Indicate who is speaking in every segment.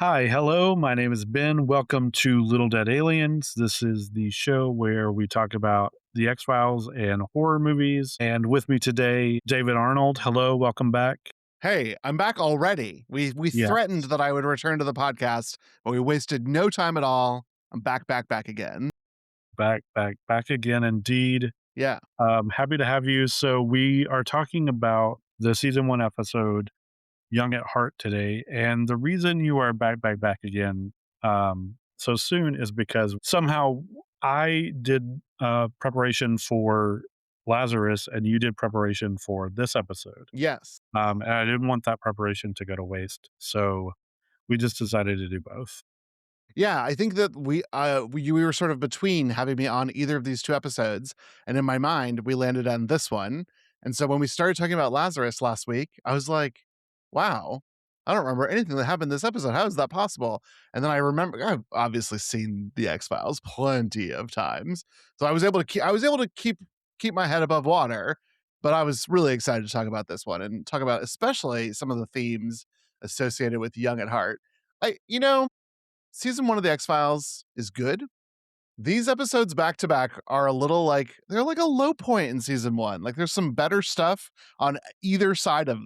Speaker 1: Hi, hello. My name is Ben. Welcome to Little Dead Aliens. This is the show where we talk about the X Files and horror movies. And with me today, David Arnold. Hello, welcome back.
Speaker 2: Hey, I'm back already. We
Speaker 1: Yeah,
Speaker 2: threatened that I would return to the podcast, but we wasted no time at all. I'm back again.
Speaker 1: back again, indeed.
Speaker 2: Yeah.
Speaker 1: Happy to have you. So we are talking about the season one episode, Young at Heart, today. And the reason you are back again so soon is because somehow I did preparation for Lazarus and you did preparation for this episode.
Speaker 2: Yes.
Speaker 1: And I didn't want that preparation to go to waste. So we just decided to do both.
Speaker 2: Yeah, I think that we were sort of between having me on either of these two episodes, and in my mind, we landed on this one. And so when we started talking about Lazarus last week, I was like, "Wow, I don't remember anything that happened this episode. How is that possible?" And then I remember I've obviously seen the X Files plenty of times, so I was able to keep my head above water. But I was really excited to talk about this one and talk about especially some of the themes associated with Young at Heart. Season 1 of the X-Files is good. These episodes back to back are a little like they're like a low point in season 1. Like there's some better stuff on either side of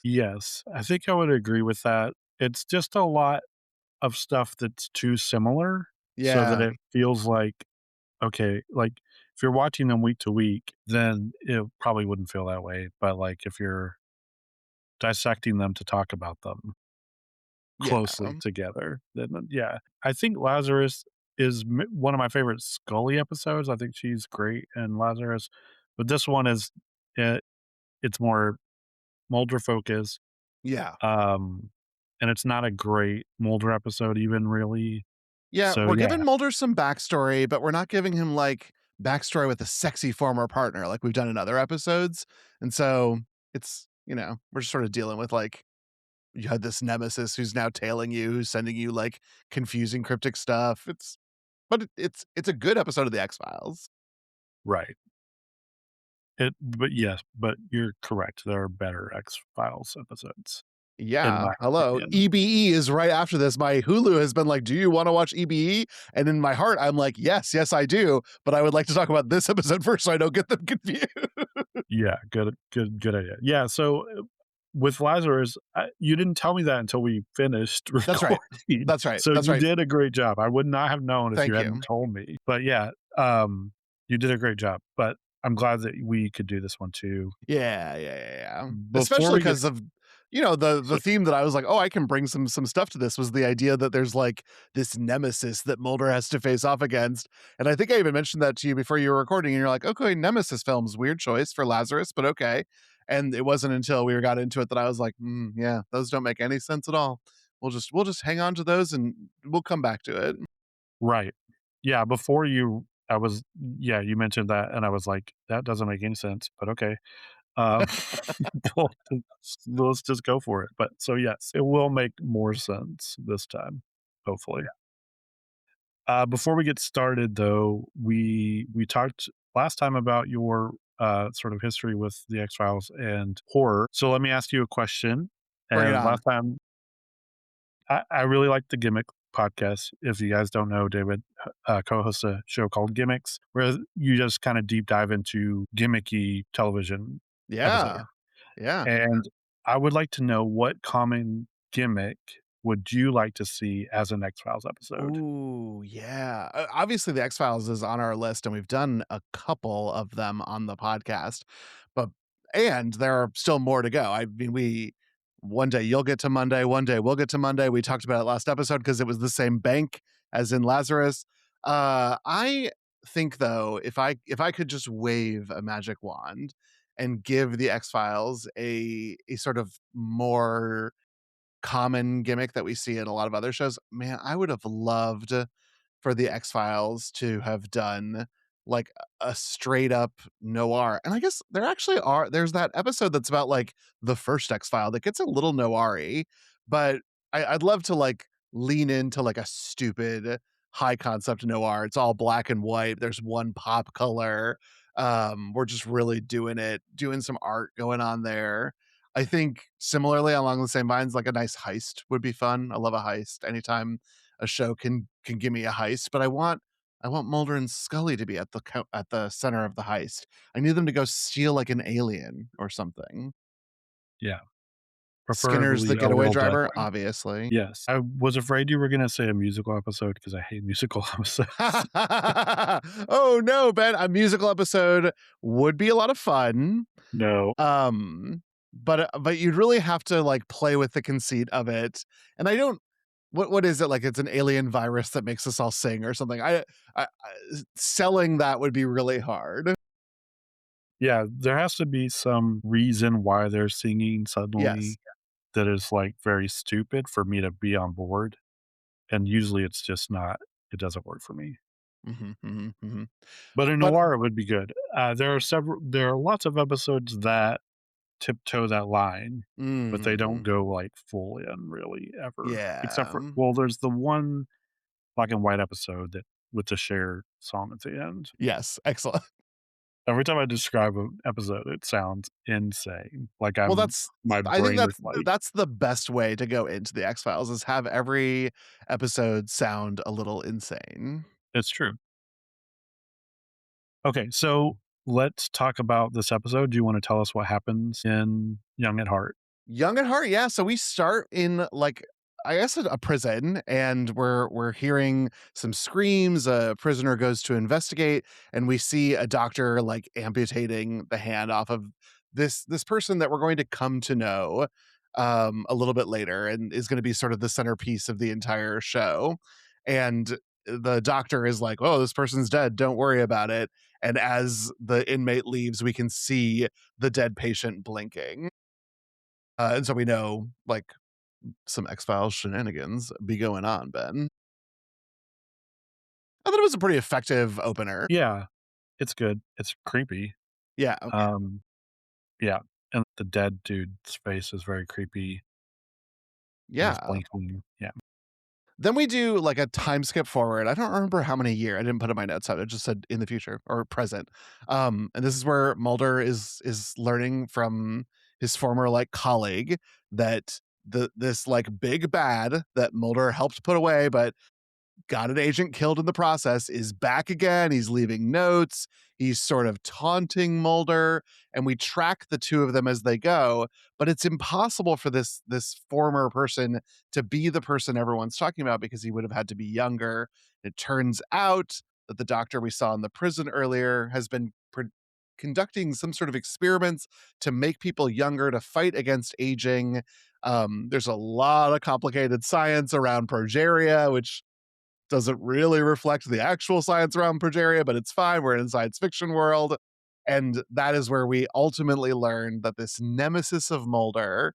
Speaker 1: Yes, I think I would agree with that. It's just a lot of stuff that's too similar so that
Speaker 2: Yeah.
Speaker 1: it feels like, okay, like if you're watching them week to week, then it probably wouldn't feel that way. But like if you're dissecting them to talk about them
Speaker 2: Yeah.
Speaker 1: closely together, then yeah, I think Lazarus is one of my favorite Scully episodes. I think she's great in Lazarus, but this one is it, it's more Mulder focused,
Speaker 2: Yeah.
Speaker 1: um, and it's not a great Mulder episode, even really.
Speaker 2: Yeah,
Speaker 1: So
Speaker 2: we're
Speaker 1: yeah,
Speaker 2: giving Mulder some backstory, but we're not giving him like backstory with a sexy former partner like we've done in other episodes. And so we're just sort of dealing with like you had this nemesis who's now tailing you, who's sending you like confusing cryptic stuff. It's a good episode of the X-Files.
Speaker 1: right. But yes, but you're correct. There are better X Files episodes, in
Speaker 2: Yeah,
Speaker 1: my
Speaker 2: hello.
Speaker 1: opinion.
Speaker 2: EBE is right after this. My Hulu has been like, "Do you wanna watch EBE?" And in my heart, I'm like, yes, I do, but I would like to talk about this episode first so I don't get them confused."
Speaker 1: Yeah, good idea. Yeah, so, with Lazarus, you didn't tell me that until we finished
Speaker 2: That's right.
Speaker 1: recording,
Speaker 2: That's right.
Speaker 1: so
Speaker 2: That's
Speaker 1: you
Speaker 2: right.
Speaker 1: did a great job. I would not have known if you
Speaker 2: Thank you.
Speaker 1: hadn't told me. But yeah, you did a great job, but I'm glad that we could do this one too.
Speaker 2: Yeah.
Speaker 1: Before
Speaker 2: Especially
Speaker 1: we get
Speaker 2: because of, the
Speaker 1: so
Speaker 2: theme that I was like, "Oh, I can bring some stuff to this," was the idea that there's, like, this nemesis that Mulder has to face off against, and I think I even mentioned that to you before you were recording, and you're like, "Okay, nemesis films, weird choice for Lazarus, but okay." And it wasn't until we got into it that I was like, yeah, those don't make any sense at all. We'll just hang on to those, and we'll come back to it."
Speaker 1: right. Yeah, before you I was yeah, you mentioned that, and I was like, "That doesn't make any sense," but okay. Um, well, let's just go for it. But so yes, it will make more sense this time, hopefully. Before we get started, though, we talked last time about your sort of history with the X Files and horror. So let me ask you a question.
Speaker 2: Bring it
Speaker 1: And
Speaker 2: on.
Speaker 1: last time, I really like the Gimmick podcast. If you guys don't know, David co-hosts a show called Gimmicks, where you just kind of deep dive into gimmicky television episodes.
Speaker 2: Yeah. Yeah.
Speaker 1: And I would like to know what common gimmick would you like to see as an X-Files episode?
Speaker 2: Ooh, yeah. Obviously, the X Files is on our list, and we've done a couple of them on the podcast. But and there are still more to go. I mean, we one day you'll get to Monday, one day we'll get to Monday. We talked about it last episode because it was the same bank as in Lazarus. I think though, if I could just wave a magic wand and give the X Files a sort of more common gimmick that we see in a lot of other shows. Man, I would have loved for the X-Files to have done like a straight up noir. And I guess there's that episode that's about like the first X-File that gets a little noir-y, but I'd love to like lean into like a stupid high concept noir. It's all black and white. There's one pop color. We're just really doing some art going on there. I think similarly along the same lines, like a nice heist would be fun. I love a heist. Anytime a show can give me a heist, but I want Mulder and Scully to be at at the center of the heist. I need them to go steal like an alien or something.
Speaker 1: Yeah,
Speaker 2: Skinner's the
Speaker 1: preferably a
Speaker 2: getaway
Speaker 1: little
Speaker 2: driver,
Speaker 1: deadly.
Speaker 2: obviously.
Speaker 1: Yes, I was afraid you were gonna say a musical episode because I hate musical episodes.
Speaker 2: Oh no, Ben, a musical episode would be a lot of fun.
Speaker 1: No.
Speaker 2: Um, but you'd really have to, like, play with the conceit of it, and I don't what is it, like, it's an alien virus that makes us all sing or something? I selling that would be really hard.
Speaker 1: Yeah, there has to be some reason why they're singing
Speaker 2: Yes.
Speaker 1: suddenly that is, like, very stupid for me to be on board, and usually it's just not it doesn't work for me.
Speaker 2: Mhm, mhm, mhm.
Speaker 1: But in
Speaker 2: But
Speaker 1: noir, it would be good. There are lots of episodes that tiptoe that line, but they don't
Speaker 2: mm,
Speaker 1: go, like, full in really ever, except
Speaker 2: yeah,
Speaker 1: for well, there's the one black and white episode that with the Cher song at the end.
Speaker 2: yes, excellent.
Speaker 1: Every time I describe an episode, it sounds insane, like
Speaker 2: Well,
Speaker 1: I'm
Speaker 2: that's
Speaker 1: my
Speaker 2: I think
Speaker 1: brain is like
Speaker 2: that's the best way to go into the X-Files is have every episode sound a little insane.
Speaker 1: it's true. Okay, so let's talk about this episode. Do you wanna tell us what happens in Young at Heart?
Speaker 2: Young at heart, yeah. So we start in like I guess a prison, and we're hearing some screams. A prisoner goes to investigate, and we see a doctor like amputating the hand off of this person that we're going to come to know a little bit later, and is going to be sort of the centerpiece of the entire show. And the doctor is like, "Oh, this person's dead. Don't worry about it." And as the inmate leaves, we can see the dead patient blinking. And so we know, like, some X-Files shenanigans be going on, Ben. I thought it was a pretty effective opener.
Speaker 1: Yeah, it's good. It's creepy.
Speaker 2: Yeah, okay.
Speaker 1: Um, yeah, and the dead dude's face is very creepy, and he's
Speaker 2: Yeah.
Speaker 1: blinking. Yeah,
Speaker 2: Then we do, like, a time skip forward. I don't remember how many year. I didn't put in my notes out. It just said in the future or present. And this is where Mulder is learning from his former, like, colleague that this, like, big bad that Mulder helped put away, but got an agent killed in the process, is back again. He's leaving notes. He's sort of taunting Mulder, and we track the two of them as they go. But it's impossible for this former person to be the person everyone's talking about because he would have had to be younger. It turns out that the doctor we saw in the prison earlier has been conducting some sort of experiments to make people younger to fight against aging. There's a lot of complicated science around progeria, which doesn't really reflect the actual science around progeria, but it's fine. We're in a science fiction world. And that is where we ultimately learn that this nemesis of Mulder,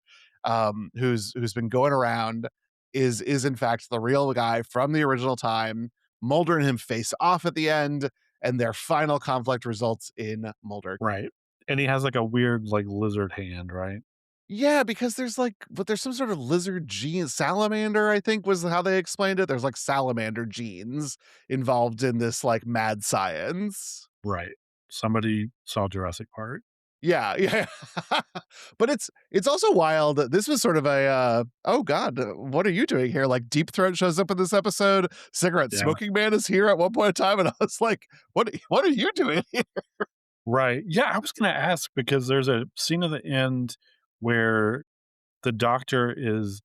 Speaker 2: who's been going around, is in fact the real guy from the original time. Mulder and him face off at the end, and their final conflict results in Mulder.
Speaker 1: right, and he has, like, a weird, like, lizard hand, right?
Speaker 2: Yeah, because there's some sort of lizard gene salamander, I think was how they explained it. There's like salamander genes involved in this like mad science.
Speaker 1: Right. Somebody saw Jurassic Park.
Speaker 2: Yeah, yeah. But it's also wild that this was sort of a oh god, what are you doing here? Like Deep Throat shows up in this episode. Cigarette
Speaker 1: Yeah.
Speaker 2: Smoking Man is here at one point in time, and I was like, what are you doing here?
Speaker 1: Right. Yeah, I was gonna ask because there's a scene at the end where the doctor is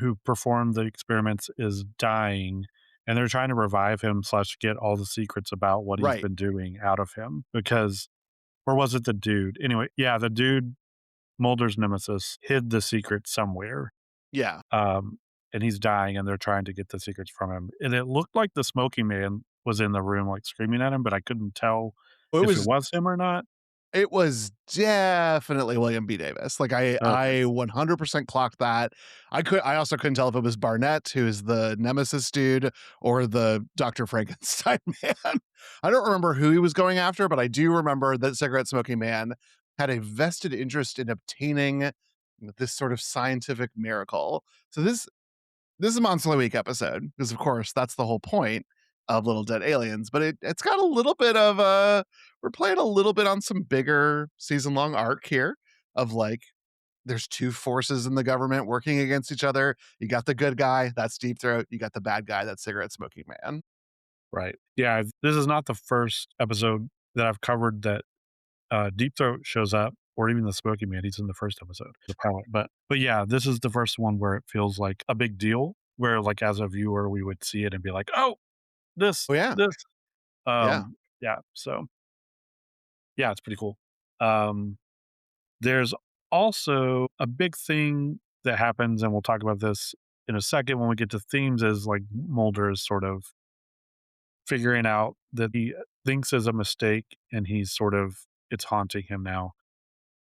Speaker 1: who performed the experiments is dying, and they're trying to revive him slash get all the secrets about what he's
Speaker 2: Right.
Speaker 1: been doing out of him because or was it the dude? Anyway, yeah, the dude, Mulder's nemesis, hid the secret somewhere,
Speaker 2: Yeah.
Speaker 1: um, and he's dying, and they're trying to get the secrets from him, and it looked like the smoking man was in the room, like, screaming at him, but I couldn't tell
Speaker 2: Well,
Speaker 1: if it was him or not.
Speaker 2: it was definitely William B. Davis. Like
Speaker 1: Okay.
Speaker 2: I 100% clocked that. I also couldn't tell if it was Barnett, who is the nemesis dude, or the Dr. Frankenstein man. I don't remember who he was going after, but I do remember that cigarette smoking man had a vested interest in obtaining this sort of scientific miracle. So this is a Monster of the Week episode because, of course, that's the whole point of Little Dead Aliens. But it's got a little bit of we're playing a little bit on some bigger season long arc here of like there's two forces in the government working against each other. You got the good guy, that's Deep Throat. You got the bad guy, that's Cigarette Smoking Man.
Speaker 1: Right. Yeah, this is not the first episode that I've covered that, Deep Throat shows up or even the Smoky Man, he's in the first episode, the pilot, but yeah, this is the first one where it feels like a big deal, where, like, as a viewer, we would see it and be like, "Oh, this,
Speaker 2: Oh, yeah.
Speaker 1: this."
Speaker 2: Yeah.
Speaker 1: Yeah, so, yeah, it's pretty cool. Um, there's also a big thing that happens, and we'll talk about this in a second when we get to themes, is, like, Mulder is sort of figuring out that he thinks is a mistake, and he's sort of it's haunting him now.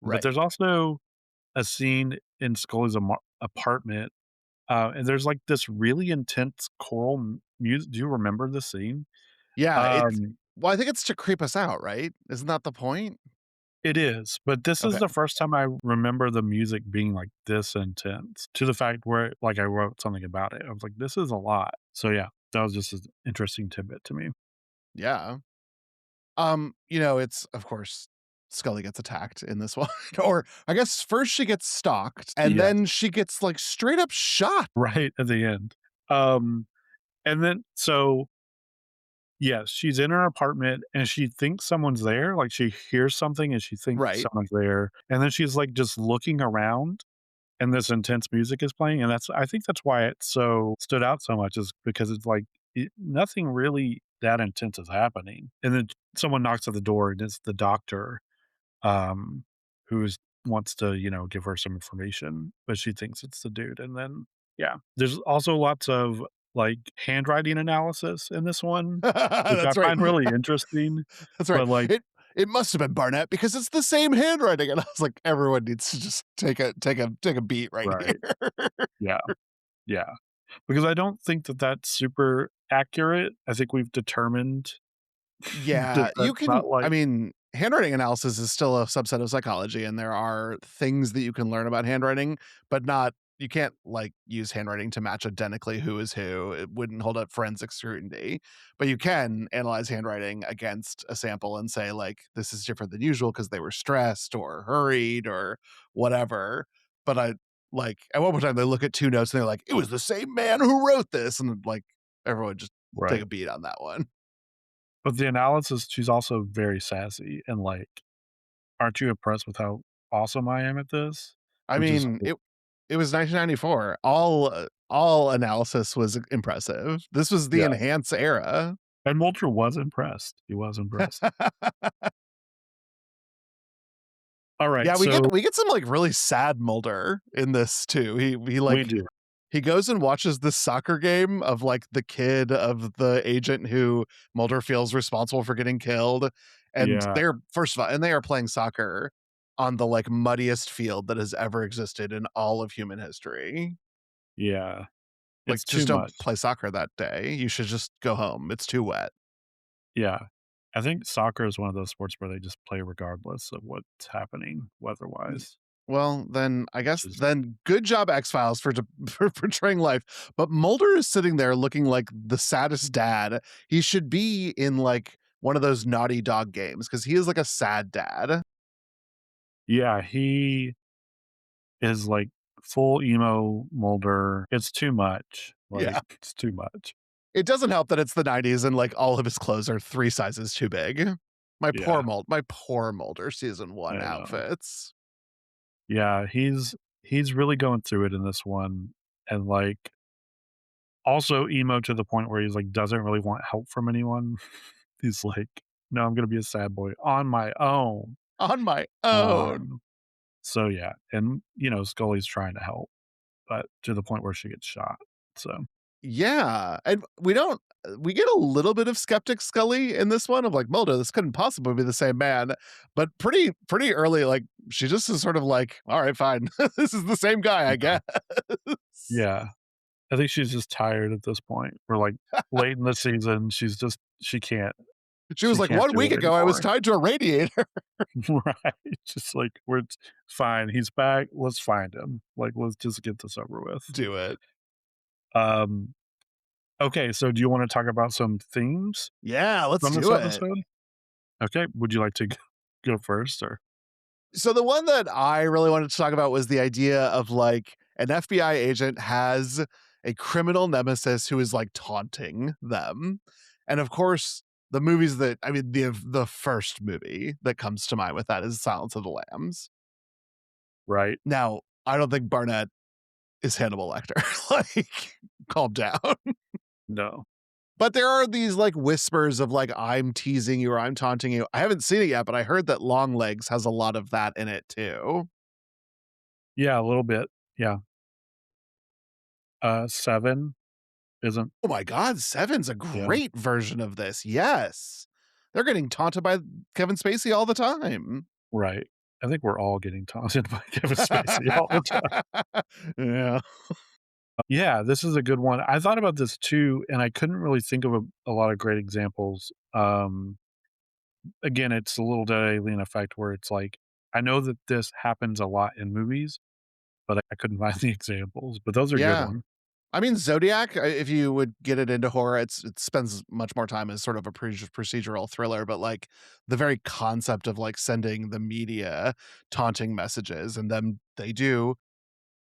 Speaker 1: But
Speaker 2: Right.
Speaker 1: there's also a scene in Scully's apartment, and there's, like, this really intense choral music. Do you remember the scene?
Speaker 2: Yeah, it's
Speaker 1: Um,
Speaker 2: well, I think it's to creep us out, right? Isn't that the point?
Speaker 1: it is, but this is
Speaker 2: Okay.
Speaker 1: the first time I remember the music being, like, this intense to the fact where, like, I wrote something about it. I was like, "This is a lot." So, yeah, that was just an interesting tidbit to me.
Speaker 2: Yeah. It's of course Scully gets attacked in this one. Or I guess first she gets stalked and
Speaker 1: Yes,
Speaker 2: then she gets like straight up shot.
Speaker 1: right at the end. Um, and then so yes, she's in her apartment and she thinks someone's there, like, she hears something and she thinks
Speaker 2: Right.
Speaker 1: someone's there, and then she's, like, just looking around and this intense music is playing, and I think that's why it so stood out so much is because it's like, nothing really that intense is happening, and then someone knocks at the door, and it's the doctor, um, who's wants to, give her some information, but she thinks it's the dude, and then yeah. There's also lots of, like, handwriting analysis in this one, which I
Speaker 2: That's right.
Speaker 1: find really interesting,
Speaker 2: That's right.
Speaker 1: but, like
Speaker 2: It must have been Barnett because it's the same handwriting. And I was like, everyone needs to just take a beat right
Speaker 1: right.
Speaker 2: here.
Speaker 1: Yeah, yeah. Because I don't think that that's super accurate. I think we've determined that
Speaker 2: Yeah, you
Speaker 1: that's not
Speaker 2: can I
Speaker 1: like
Speaker 2: mean, handwriting analysis is still a subset of psychology, and there are things that you can learn about handwriting, but not you can't, like, use handwriting to match identically who is who. It wouldn't hold up forensic scrutiny, but you can analyze handwriting against a sample and say, like, "This is different than usual because they were stressed or hurried or whatever." But at one point in time, they look at 2 notes and they're like, "It was the same man who wrote this," and, like, everyone just take
Speaker 1: right.
Speaker 2: a beat on that one.
Speaker 1: But the analysis, she's also very sassy and, like, "Aren't you impressed with how awesome I am at this?"
Speaker 2: I
Speaker 1: Which is
Speaker 2: mean, it was 1994. All analysis was impressive. This was the
Speaker 1: yeah.
Speaker 2: enhance era.
Speaker 1: And Mulder was impressed. He was impressed. Alright,
Speaker 2: Yeah, we
Speaker 1: so
Speaker 2: get some, like, really sad Mulder in this too.
Speaker 1: we do.
Speaker 2: He goes and watches this soccer game of, like, the kid of the agent who Mulder feels responsible for getting killed, and
Speaker 1: Yeah,
Speaker 2: they're first of all and they are playing soccer on the, like, muddiest field that has ever existed in all of human history.
Speaker 1: yeah.
Speaker 2: Like,
Speaker 1: It's too
Speaker 2: just don't
Speaker 1: much.
Speaker 2: play soccer that day. You should just go home. It's too wet.
Speaker 1: Yeah. I think soccer is one of those sports where they just play regardless of what's happening
Speaker 2: Y
Speaker 1: weather-wise,
Speaker 2: well, then I
Speaker 1: which
Speaker 2: guess
Speaker 1: is
Speaker 2: then good job, X-Files, for for portraying life, but Mulder is sitting there looking like the saddest dad. He should be in, like, one of those Naughty Dog games because he is like a sad dad.
Speaker 1: yeah, he is, like, full emo Mulder. It's too much. Like,
Speaker 2: Yeah.
Speaker 1: it's too much.
Speaker 2: It doesn't help that it's the '90s and, like, all of his clothes are 3 sizes too big.
Speaker 1: Yeah,
Speaker 2: My poor Mulder season 1
Speaker 1: I know.
Speaker 2: outfits.
Speaker 1: Yeah, he's really going through it in this one, and, like, also emo to the point where he's, like, doesn't really want help from anyone. He's like, "No, I'm gonna be a sad boy on my own."
Speaker 2: On my own.
Speaker 1: Um, so, yeah, and, Scully's trying to help, but to the point where she gets shot, so
Speaker 2: Yeah, and we get a little bit of skeptic Scully in this one of like, Mulder, this couldn't possibly be the same man, but pretty early, like, she just is sort of like, "All right, fine. This is the same guy, I
Speaker 1: yeah.
Speaker 2: guess."
Speaker 1: Yeah. I think she's just tired at this point. We're, like, late in the season, she can't
Speaker 2: She was
Speaker 1: she
Speaker 2: like,
Speaker 1: can't
Speaker 2: "1
Speaker 1: do
Speaker 2: week
Speaker 1: it
Speaker 2: ago, I was
Speaker 1: anymore.
Speaker 2: tied to a radiator."
Speaker 1: Right. Just like, "We're fine, he's back, let's find him. Like, let's just get this over with."
Speaker 2: Do it.
Speaker 1: Um, okay, so do you wanna talk about some themes
Speaker 2: Yeah, let's
Speaker 1: from this
Speaker 2: do it.
Speaker 1: episode? Okay, would you like to go first or
Speaker 2: So the one that I really wanted to talk about was the idea of like an FBI agent has a criminal nemesis who is like taunting them. And of course, the movies that I mean the first movie that comes to mind with that is Silence of the Lambs.
Speaker 1: right?
Speaker 2: Now, I don't think Barnett is Hannibal Lecter. Like, calm down.
Speaker 1: No.
Speaker 2: But there are these like whispers of like I'm teasing you or I'm taunting you. I haven't seen it yet, but I heard that Longlegs has a lot of that in it too.
Speaker 1: Yeah, a little bit. Yeah. 7 isn't.
Speaker 2: Oh my god, Seven's a
Speaker 1: Yeah,
Speaker 2: great version of this. Yes. They're getting taunted by Kevin Spacey all the time.
Speaker 1: right. I think we're all getting taunted by Kevin Spacey all the time.
Speaker 2: Yeah.
Speaker 1: Yeah, this is a good one. I thought about this too, and I couldn't really think of a lot of great examples. Again, it's a little dead alien effect where it's like, I know that this happens a lot in movies, but I couldn't find the examples, but those are good
Speaker 2: Yeah.
Speaker 1: ones.
Speaker 2: I mean, Zodiac, if you would get it into horror, it spends much more time as sort of a procedural thriller, but like the very concept of like sending the media taunting messages and then they do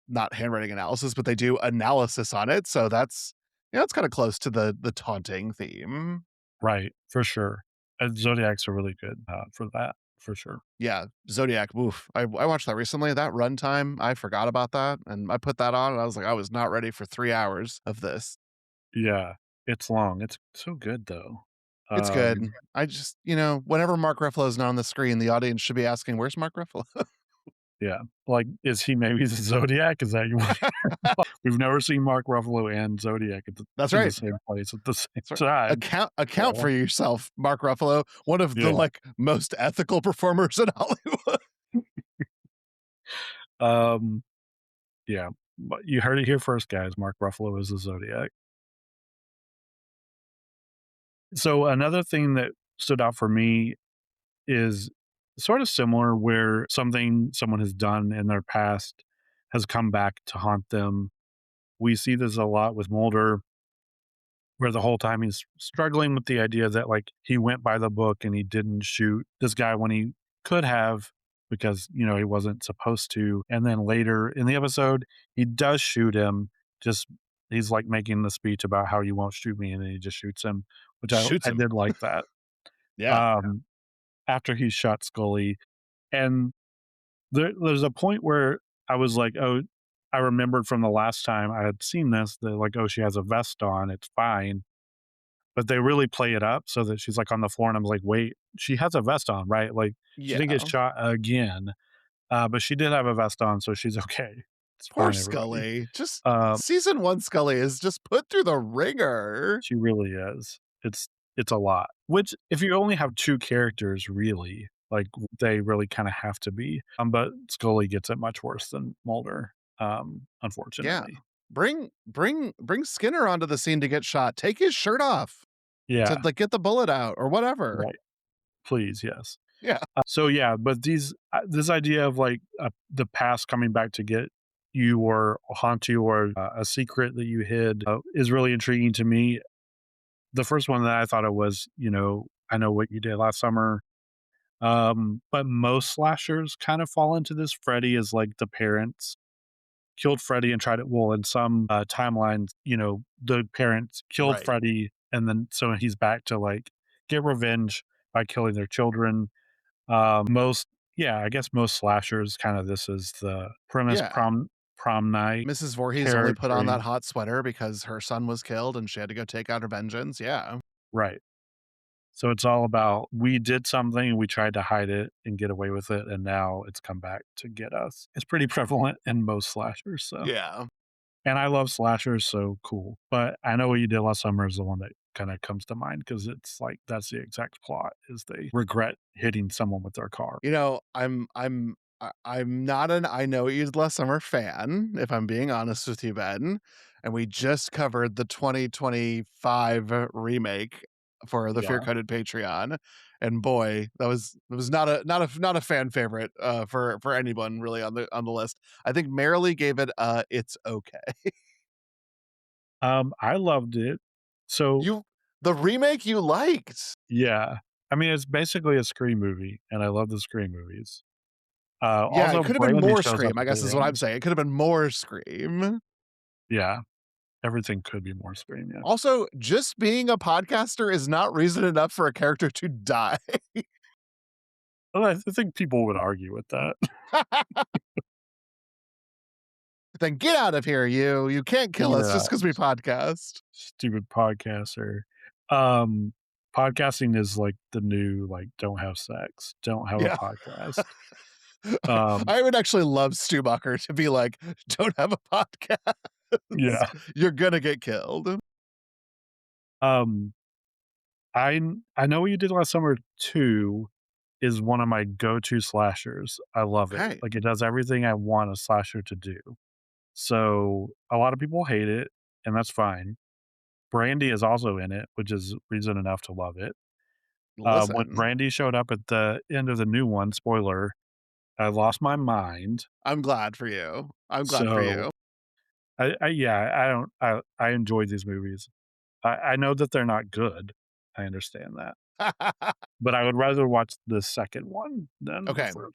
Speaker 2: not handwriting analysis, but they do analysis on it. So that's it's kind of close to the taunting theme.
Speaker 1: Right, for sure. And Zodiac's are really good, for that, for sure.
Speaker 2: Yeah, Zodiac, oof. I watched that recently. That runtime, I forgot about that, and I put that on, and I was like, I was not ready for 3 hours of this.
Speaker 1: Yeah, it's long. It's so good though.
Speaker 2: It's good.
Speaker 1: Um,
Speaker 2: I just whenever Mark Ruffalo is not on the screen, the audience should be asking, "Where's Mark Ruffalo?"
Speaker 1: yeah, like, is he maybe the Zodiac? Is that you want? We've never seen Mark Ruffalo and Zodiac
Speaker 2: That's
Speaker 1: in the
Speaker 2: right.
Speaker 1: same place at the same
Speaker 2: That's right.
Speaker 1: time.
Speaker 2: Account
Speaker 1: So,
Speaker 2: for yourself, Mark Ruffalo, one of the,
Speaker 1: yeah,
Speaker 2: like, most ethical performers in Hollywood.
Speaker 1: um, yeah, but you heard it here first, guys. Mark Ruffalo is the Zodiac. So another thing that stood out for me is sort of similar where something someone has done in their past has come back to haunt them. We see this a lot with Mulder, where the whole time he's struggling with the idea that like he went by the book and he didn't shoot this guy when he could have because he wasn't supposed to. And then later in the episode, he does shoot him. Just he's like making the speech about how you won't shoot me, and then he just shoots him, which I
Speaker 2: Shoots
Speaker 1: I
Speaker 2: him.
Speaker 1: did like that.
Speaker 2: Yeah.
Speaker 1: Um, After he shot Scully, and there's a point where I was like, oh. I remembered from the last time I had seen this that like, oh, she has a vest on, it's fine, but they really play it up so that she's, like, on the floor, and I'm like, "Wait, she has a vest on, right? Like, she didn't get
Speaker 2: Yeah.
Speaker 1: shot again, but she did have a vest on, so she's okay." It's
Speaker 2: Poor
Speaker 1: fine, everybody.
Speaker 2: Scully. Just
Speaker 1: Um,
Speaker 2: season 1 Scully is just put through the ringer.
Speaker 1: she really is. It's a lot, which if you only have 2 characters, really, like, they really kinda have to be, but Scully gets it much worse than Mulder,
Speaker 2: Yeah.
Speaker 1: unfortunately.
Speaker 2: Bring Skinner onto the scene to get shot. Take his shirt off to,
Speaker 1: Yeah,
Speaker 2: like, get the bullet out or whatever.
Speaker 1: right. Please, yes.
Speaker 2: Yeah.
Speaker 1: So yeah, but this idea of like the past coming back to get you or haunt you or a secret that you hid is really intriguing to me. The first one that I thought of was, I know what you did last summer. But most slashers kind of fall into this. Freddy is like the parents killed Freddy and tried it. Well, in some timelines, the parents killed
Speaker 2: Right.
Speaker 1: Freddy, and then so he's back to like get revenge by killing their children. Most yeah, I guess most slashers kinda this is the premise
Speaker 2: Yeah.
Speaker 1: prom night,
Speaker 2: Mrs. Voorhees only put on that
Speaker 1: territory.
Speaker 2: hot sweater because her son was killed and she had to go take out her vengeance. Yeah.
Speaker 1: Right. So it's all about we did something, we tried to hide it and get away with it, and now it's come back to get us. It's pretty prevalent in most slashers, so
Speaker 2: Yeah.
Speaker 1: and I love slashers, so cool. But I Know What You Did Last Summer is the one that kinda comes to mind because it's like that's the exact plot is they regret hitting someone with their car.
Speaker 2: I'm not an I Know What You Did Last Summer fan, if I'm being honest with you, Ben. And we just covered the 2025 remake for the Fear
Speaker 1: Yeah.
Speaker 2: Coded Patreon. And boy, that was not a fan favorite for anyone really on the list. I think Marilee gave it it's okay.
Speaker 1: I loved it. So,
Speaker 2: You the remake you liked.
Speaker 1: yeah. I mean, it's basically a Scream movie, and I love the Scream movies.
Speaker 2: Yeah, it
Speaker 1: Also,
Speaker 2: could have been
Speaker 1: Brandy
Speaker 2: more
Speaker 1: shows up
Speaker 2: Scream, I
Speaker 1: at the
Speaker 2: guess is what I'm
Speaker 1: end.
Speaker 2: saying. It could have been more Scream.
Speaker 1: Yeah, everything could be more Scream, yeah.
Speaker 2: Also, just being a podcaster is not reason enough for a character to die.
Speaker 1: Well, I think people would argue with that.
Speaker 2: Then get out of here, you. You can't kill us
Speaker 1: Yeah,
Speaker 2: just because we podcast.
Speaker 1: stupid podcaster. Um, Podcasting is like the new, like, don't have sex, don't have a
Speaker 2: Yeah.
Speaker 1: podcast. Um,
Speaker 2: I would actually love Stubacher to be like, "Don't have a podcast.
Speaker 1: yeah.
Speaker 2: You're gonna get killed."
Speaker 1: Um, I Know What You Did Last Summer 2 is one of my go-to slashers. I love it.
Speaker 2: Okay,
Speaker 1: Like, it does everything I want a slasher to do. So, a lot of people hate it, and that's fine. Brandy is also in it, which is reason enough to love it. When
Speaker 2: listen,
Speaker 1: Brandy showed up at the end of the new one, spoiler, I lost my mind.
Speaker 2: I'm glad for you. I'm glad for
Speaker 1: So,
Speaker 2: you.
Speaker 1: I yeah, I don't I enjoy these movies. I know that they're not good. I understand that. But I would rather watch the second one than the
Speaker 2: Okay,
Speaker 1: first.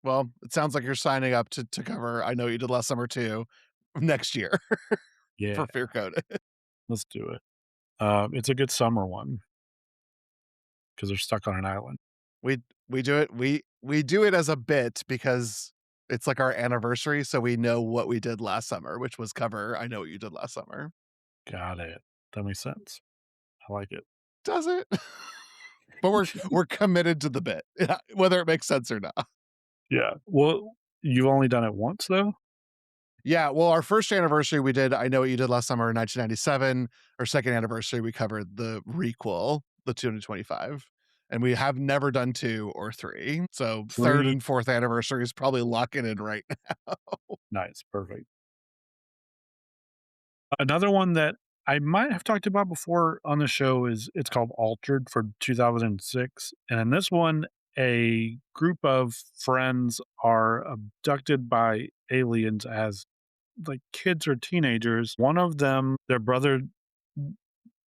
Speaker 2: well, it sounds like you're signing up to cover I Know What You Did Last Summer too next year
Speaker 1: Yeah,
Speaker 2: for Fear Code.
Speaker 1: let's do it. It's a good summer one because 'cause they're stuck on an island.
Speaker 2: We we do it we do it as a bit because it's like our anniversary, so we know what we did last summer, which was cover I Know What You Did Last Summer.
Speaker 1: Got it. That makes sense. I like it.
Speaker 2: Does it? But we're committed to the bit, yeah, whether it makes sense or not.
Speaker 1: Yeah. Well, you've only done it once, though?
Speaker 2: Yeah, well, our first anniversary, we did I Know What You Did Last Summer in 1997. Our second anniversary, we covered the requel, the 2025, and we have never done 2 or 3. So 3rd
Speaker 1: 3.
Speaker 2: and 4th anniversary is probably locking in right now.
Speaker 1: Nice, perfect. Another one that I might have talked about before on the show is it's called Altered for 2006, and in this one, a group of friends are abducted by aliens as, like, kids or teenagers. One of them, their brother,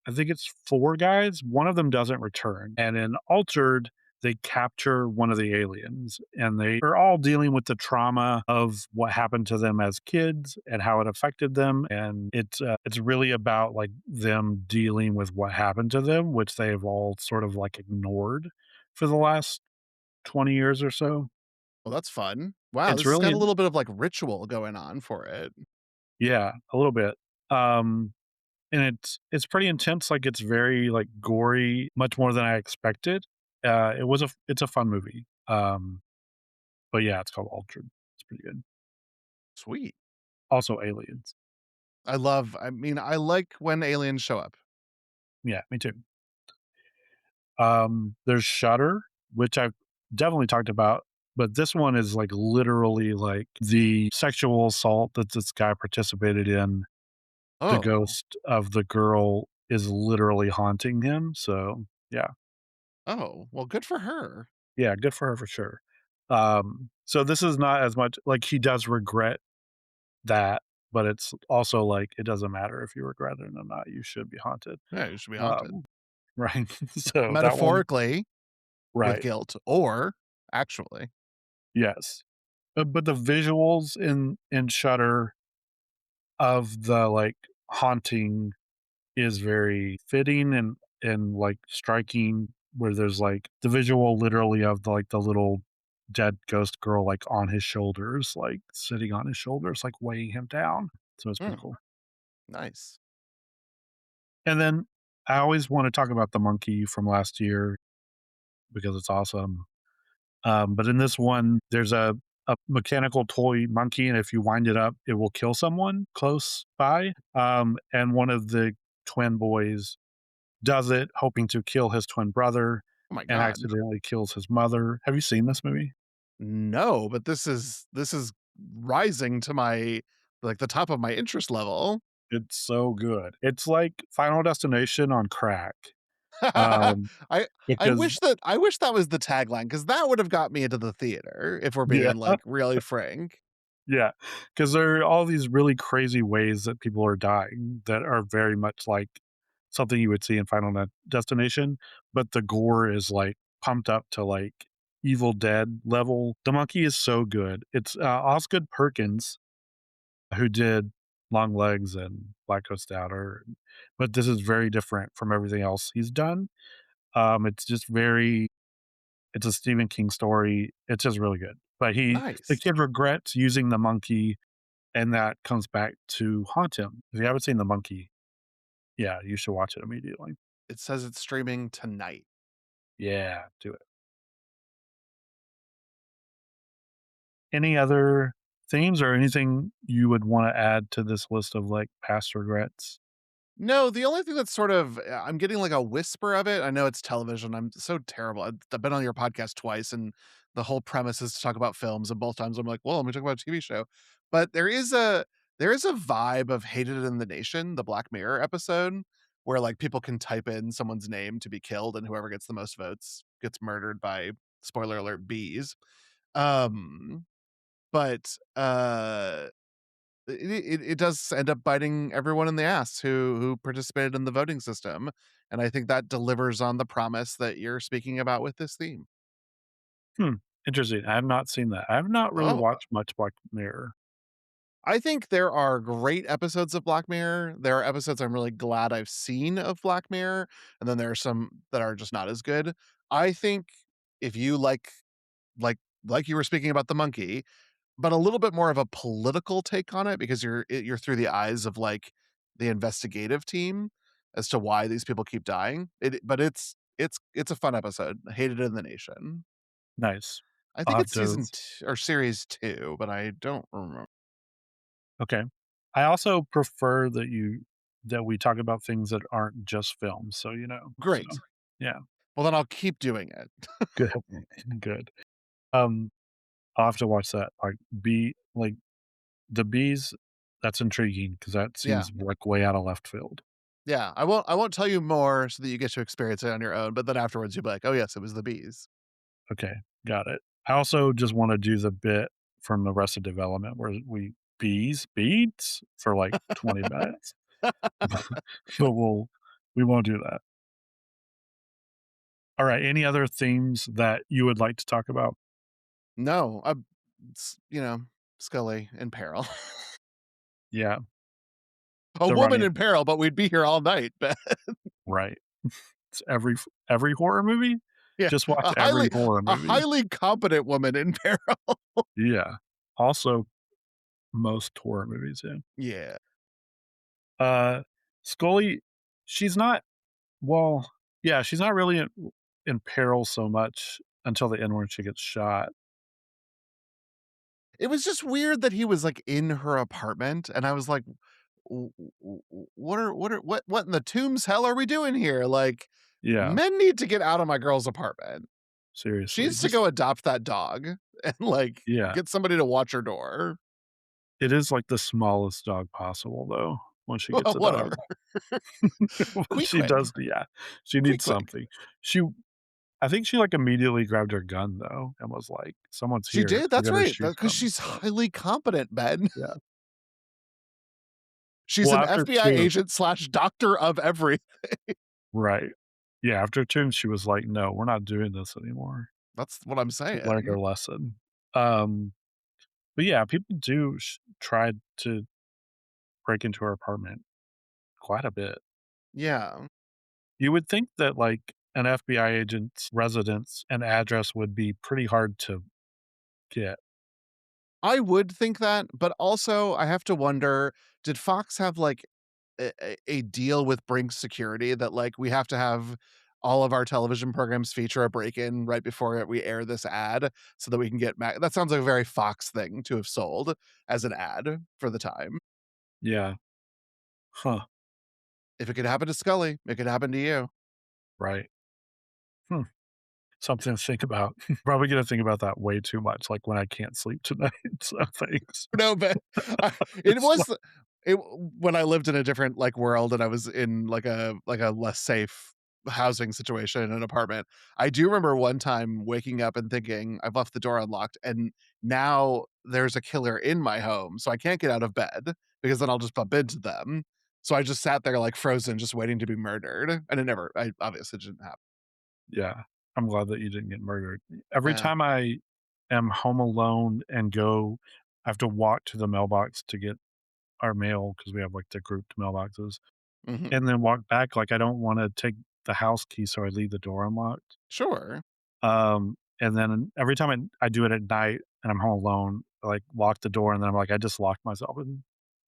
Speaker 1: I think it's 4 guys, one of them doesn't return, and in Altered, they capture one of the aliens, and they are all dealing with the trauma of what happened to them as kids and how it affected them, and it's really about, like, them dealing with what happened to them, which they've all sort of, like, ignored for the last 20 years or so.
Speaker 2: Well, that's fun. Wow,
Speaker 1: It's
Speaker 2: this has got
Speaker 1: really
Speaker 2: a little bit of, like, ritual going on for it.
Speaker 1: Yeah, a little bit. Um And it's pretty intense, like, it's very, like, gory, much more than I expected. It's a fun movie. But yeah, it's called Altered. It's pretty good.
Speaker 2: Sweet.
Speaker 1: Also aliens.
Speaker 2: I mean, I like when aliens show up.
Speaker 1: Yeah, me too. There's Shudder, which I've definitely talked about, but this one is, like, literally, like, the sexual assault that this guy participated in, the
Speaker 2: Oh.
Speaker 1: ghost of the girl is literally haunting him, so, yeah.
Speaker 2: Oh, well, good for her.
Speaker 1: Yeah, good for her for sure. So this is not as much like he does regret that, but it's also like it doesn't matter if you regret it or not, you should be haunted.
Speaker 2: Yeah, you should be haunted.
Speaker 1: Um, right. So that one,
Speaker 2: Metaphorically with
Speaker 1: right.
Speaker 2: guilt or actually.
Speaker 1: Yes. But the visuals in Shudder of the like haunting is very fitting and, like, striking where there's, like, the visual literally of the, like, the little dead ghost girl, like, on his shoulders, like, sitting on his shoulders, like, weighing him down. So it's pretty
Speaker 2: Mm,
Speaker 1: cool.
Speaker 2: nice.
Speaker 1: And then I always wanna talk about the monkey from last year because it's awesome. But in this one, there's a mechanical toy monkey, and if you wind it up, it will kill someone close by. And one of the twin boys does it, hoping to kill his twin brother
Speaker 2: Oh my
Speaker 1: and
Speaker 2: god.
Speaker 1: accidentally kills his mother. Have you seen this movie?
Speaker 2: No, but this is rising to my like the top of my interest level.
Speaker 1: It's so good. It's like Final Destination on crack, um,
Speaker 2: I
Speaker 1: because
Speaker 2: I wish that was the tagline because that would have got me into the theater if we're
Speaker 1: yeah,
Speaker 2: being like really frank.
Speaker 1: yeah, because there are all these really crazy ways that people are dying that are very much like something you would see in Destination, but the gore is, like, pumped up to, like, Evil Dead level. The monkey is so good. It's, Osgood Perkins who did Long Legs and Black Ghost Daughter, but this is very different from everything else he's done. It's just very it's a Stephen King story. It's just really good. But the
Speaker 2: Nice.
Speaker 1: kid regrets using the monkey, and that comes back to haunt him. If you haven't seen The Monkey, yeah, you should watch it immediately.
Speaker 2: It says it's streaming tonight.
Speaker 1: Yeah, do it. Any other themes or anything you would wanna add to this list of, like, past regrets?
Speaker 2: No, the only thing that's sort of I'm getting like a whisper of it. I know it's television. I'm so terrible. I've been on your podcast twice, and the whole premise is to talk about films, and both times I'm like, "Well, let me talk about a TV show." But there is a vibe of "Hated in the Nation," the Black Mirror episode, where like people can type in someone's name to be killed, and whoever gets the most votes gets murdered by, spoiler alert, bees. Um, but it does end up biting everyone in the ass who participated in the voting system, and I think that delivers on the promise that you're speaking about with this theme.
Speaker 1: Hmm, interesting. I have not seen that. I have not really
Speaker 2: Oh,
Speaker 1: watched much Black Mirror.
Speaker 2: I think there are great episodes of Black Mirror. There are episodes I'm really glad I've seen of Black Mirror, and then there are some that are just not as good. I think if you like like you were speaking about the monkey, but a little bit more of a political take on it because you're through the eyes of, like, the investigative team as to why these people keep dying. But it's a fun episode. Hated in the Nation.
Speaker 1: Nice.
Speaker 2: I
Speaker 1: I'll
Speaker 2: think
Speaker 1: have
Speaker 2: it's
Speaker 1: to
Speaker 2: season t or series 2, but I don't remember.
Speaker 1: okay. I also prefer that we talk about things that aren't just films, so, so,
Speaker 2: Great.
Speaker 1: yeah,
Speaker 2: Well, then I'll keep doing it.
Speaker 1: good, good. Um, I'll have to watch that, The Bees, that's intriguing because that
Speaker 2: Yeah.
Speaker 1: seems, like, way out of left field.
Speaker 2: Yeah. I won't tell you more so that you get to experience it on your own, but then afterwards you'll be like, "Oh, yes, it was the bees."
Speaker 1: Okay, got it. I also just wanna do the bit from Arrested Development where beads for, like, 20 minutes, but we won't do that. Alright, any other themes that you would like to talk about?
Speaker 2: No, Scully in peril.
Speaker 1: Yeah,
Speaker 2: A
Speaker 1: the
Speaker 2: woman
Speaker 1: running
Speaker 2: in peril, but we'd be here all night.
Speaker 1: right. It's every horror movie?
Speaker 2: Yeah,
Speaker 1: Just watch every horror
Speaker 2: a
Speaker 1: movie.
Speaker 2: highly competent woman in peril.
Speaker 1: Yeah. Also, most horror movies, yeah.
Speaker 2: Yeah.
Speaker 1: Uh, Scully, she's not well, yeah, she's not really in peril so much until the end when she gets shot.
Speaker 2: It was just weird that he was, like, in her apartment, and I was like, "W w w what in the tombs hell are we doing here?" Like,
Speaker 1: Yeah,
Speaker 2: men need to get out of my girl's apartment. She
Speaker 1: seriously,
Speaker 2: needs to
Speaker 1: just
Speaker 2: go adopt that dog and, like,
Speaker 1: yeah.
Speaker 2: get somebody to watch her door.
Speaker 1: It is like the smallest dog possible, though, when she gets
Speaker 2: Well,
Speaker 1: a
Speaker 2: whatever.
Speaker 1: dog. When she
Speaker 2: Quick,
Speaker 1: does yeah, she
Speaker 2: quick,
Speaker 1: needs
Speaker 2: quick.
Speaker 1: something. She I think she, like, immediately grabbed her gun, though, and was like, "Someone's
Speaker 2: She
Speaker 1: here.
Speaker 2: did,
Speaker 1: We're
Speaker 2: that's
Speaker 1: gonna
Speaker 2: right,
Speaker 1: shoot
Speaker 2: because
Speaker 1: them."
Speaker 2: she's
Speaker 1: So,
Speaker 2: highly competent, Ben.
Speaker 1: yeah.
Speaker 2: She's
Speaker 1: Well,
Speaker 2: an
Speaker 1: after
Speaker 2: FBI
Speaker 1: 2
Speaker 2: agent slash doctor of every
Speaker 1: right. Yeah, after Tombs, she was like, "No, we're not doing this anymore."
Speaker 2: That's what I'm
Speaker 1: She learned
Speaker 2: saying.
Speaker 1: her lesson. Um, but yeah, people do try to break into her apartment quite a bit.
Speaker 2: Yeah.
Speaker 1: You would think that, like, an FBI agent's residence and address would be pretty hard to get.
Speaker 2: I would think that, but also I have to wonder, did Fox have, like, a deal with Brink Security that, like, we have to have all of our television programs feature a break-in right before we air this ad so that we can get that sounds like a very Fox thing to have sold as an ad for the time.
Speaker 1: Yeah. Huh.
Speaker 2: If it could happen to Scully, it could happen to you.
Speaker 1: Right. Hmm. Something to think about. Probably gonna think about that way too much, like, when I can't sleep tonight, so thanks.
Speaker 2: No, but I it
Speaker 1: It's
Speaker 2: was it when I lived in a different, like, world and I was in, like a less safe housing situation in an apartment. I do remember one time waking up and thinking, "I've left the door unlocked, and now there's a killer in my home, so I can't get out of bed because then I'll just bump into them." So I just sat there, like, frozen, just waiting to be murdered, and it never I obviously didn't happen.
Speaker 1: yeah. I'm glad that you didn't get murdered. Every
Speaker 2: Yeah.
Speaker 1: time I am home alone and go I have to walk to the mailbox to get our mail because we have, like, the grouped mailboxes,
Speaker 2: Mhm.
Speaker 1: and then walk back, like, I don't wanna take the house key, so I leave the door unlocked.
Speaker 2: Sure.
Speaker 1: And then every time I do it at night and I'm home alone, I, like, lock the door, and then I'm like, I just locked myself in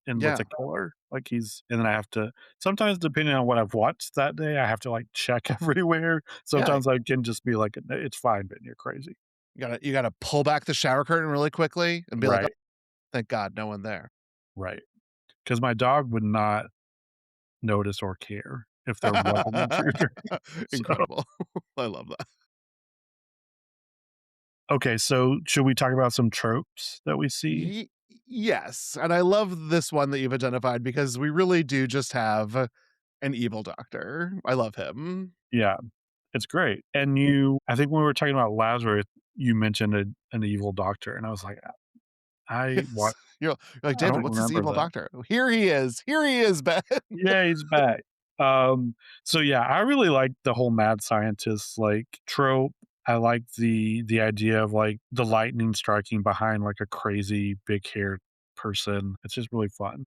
Speaker 1: with
Speaker 2: Yeah.
Speaker 1: the killer, like, he's and then I have to sometimes depending on what I've watched that day, I have to, like, check everywhere.
Speaker 2: Yeah.
Speaker 1: Sometimes I can just be like, It's fine, Ben, you're crazy."
Speaker 2: You gotta pull back the shower curtain really quickly and be like, "Oh,
Speaker 1: Right,
Speaker 2: thank God, no one there."
Speaker 1: right. Because my dog would not notice or care if there was an intruder. So,
Speaker 2: Incredible. I love that.
Speaker 1: okay, so should we talk about some tropes that we see?
Speaker 2: Ye Yes, and I love this one that you've identified because we really do just have an evil doctor. I love him.
Speaker 1: Yeah, it's great. And I think when we were talking about Lazarus, you mentioned an evil doctor, and I was like, I what
Speaker 2: Yes. You're like,
Speaker 1: I
Speaker 2: "David,
Speaker 1: don't
Speaker 2: what's this
Speaker 1: remember
Speaker 2: evil
Speaker 1: that.
Speaker 2: doctor?" Here he is. Here he is, Ben.
Speaker 1: Yeah, he's back. So yeah, I really like the whole mad scientist like trope. I like the idea of like the lightning striking behind like a crazy big haired person. It's just really fun.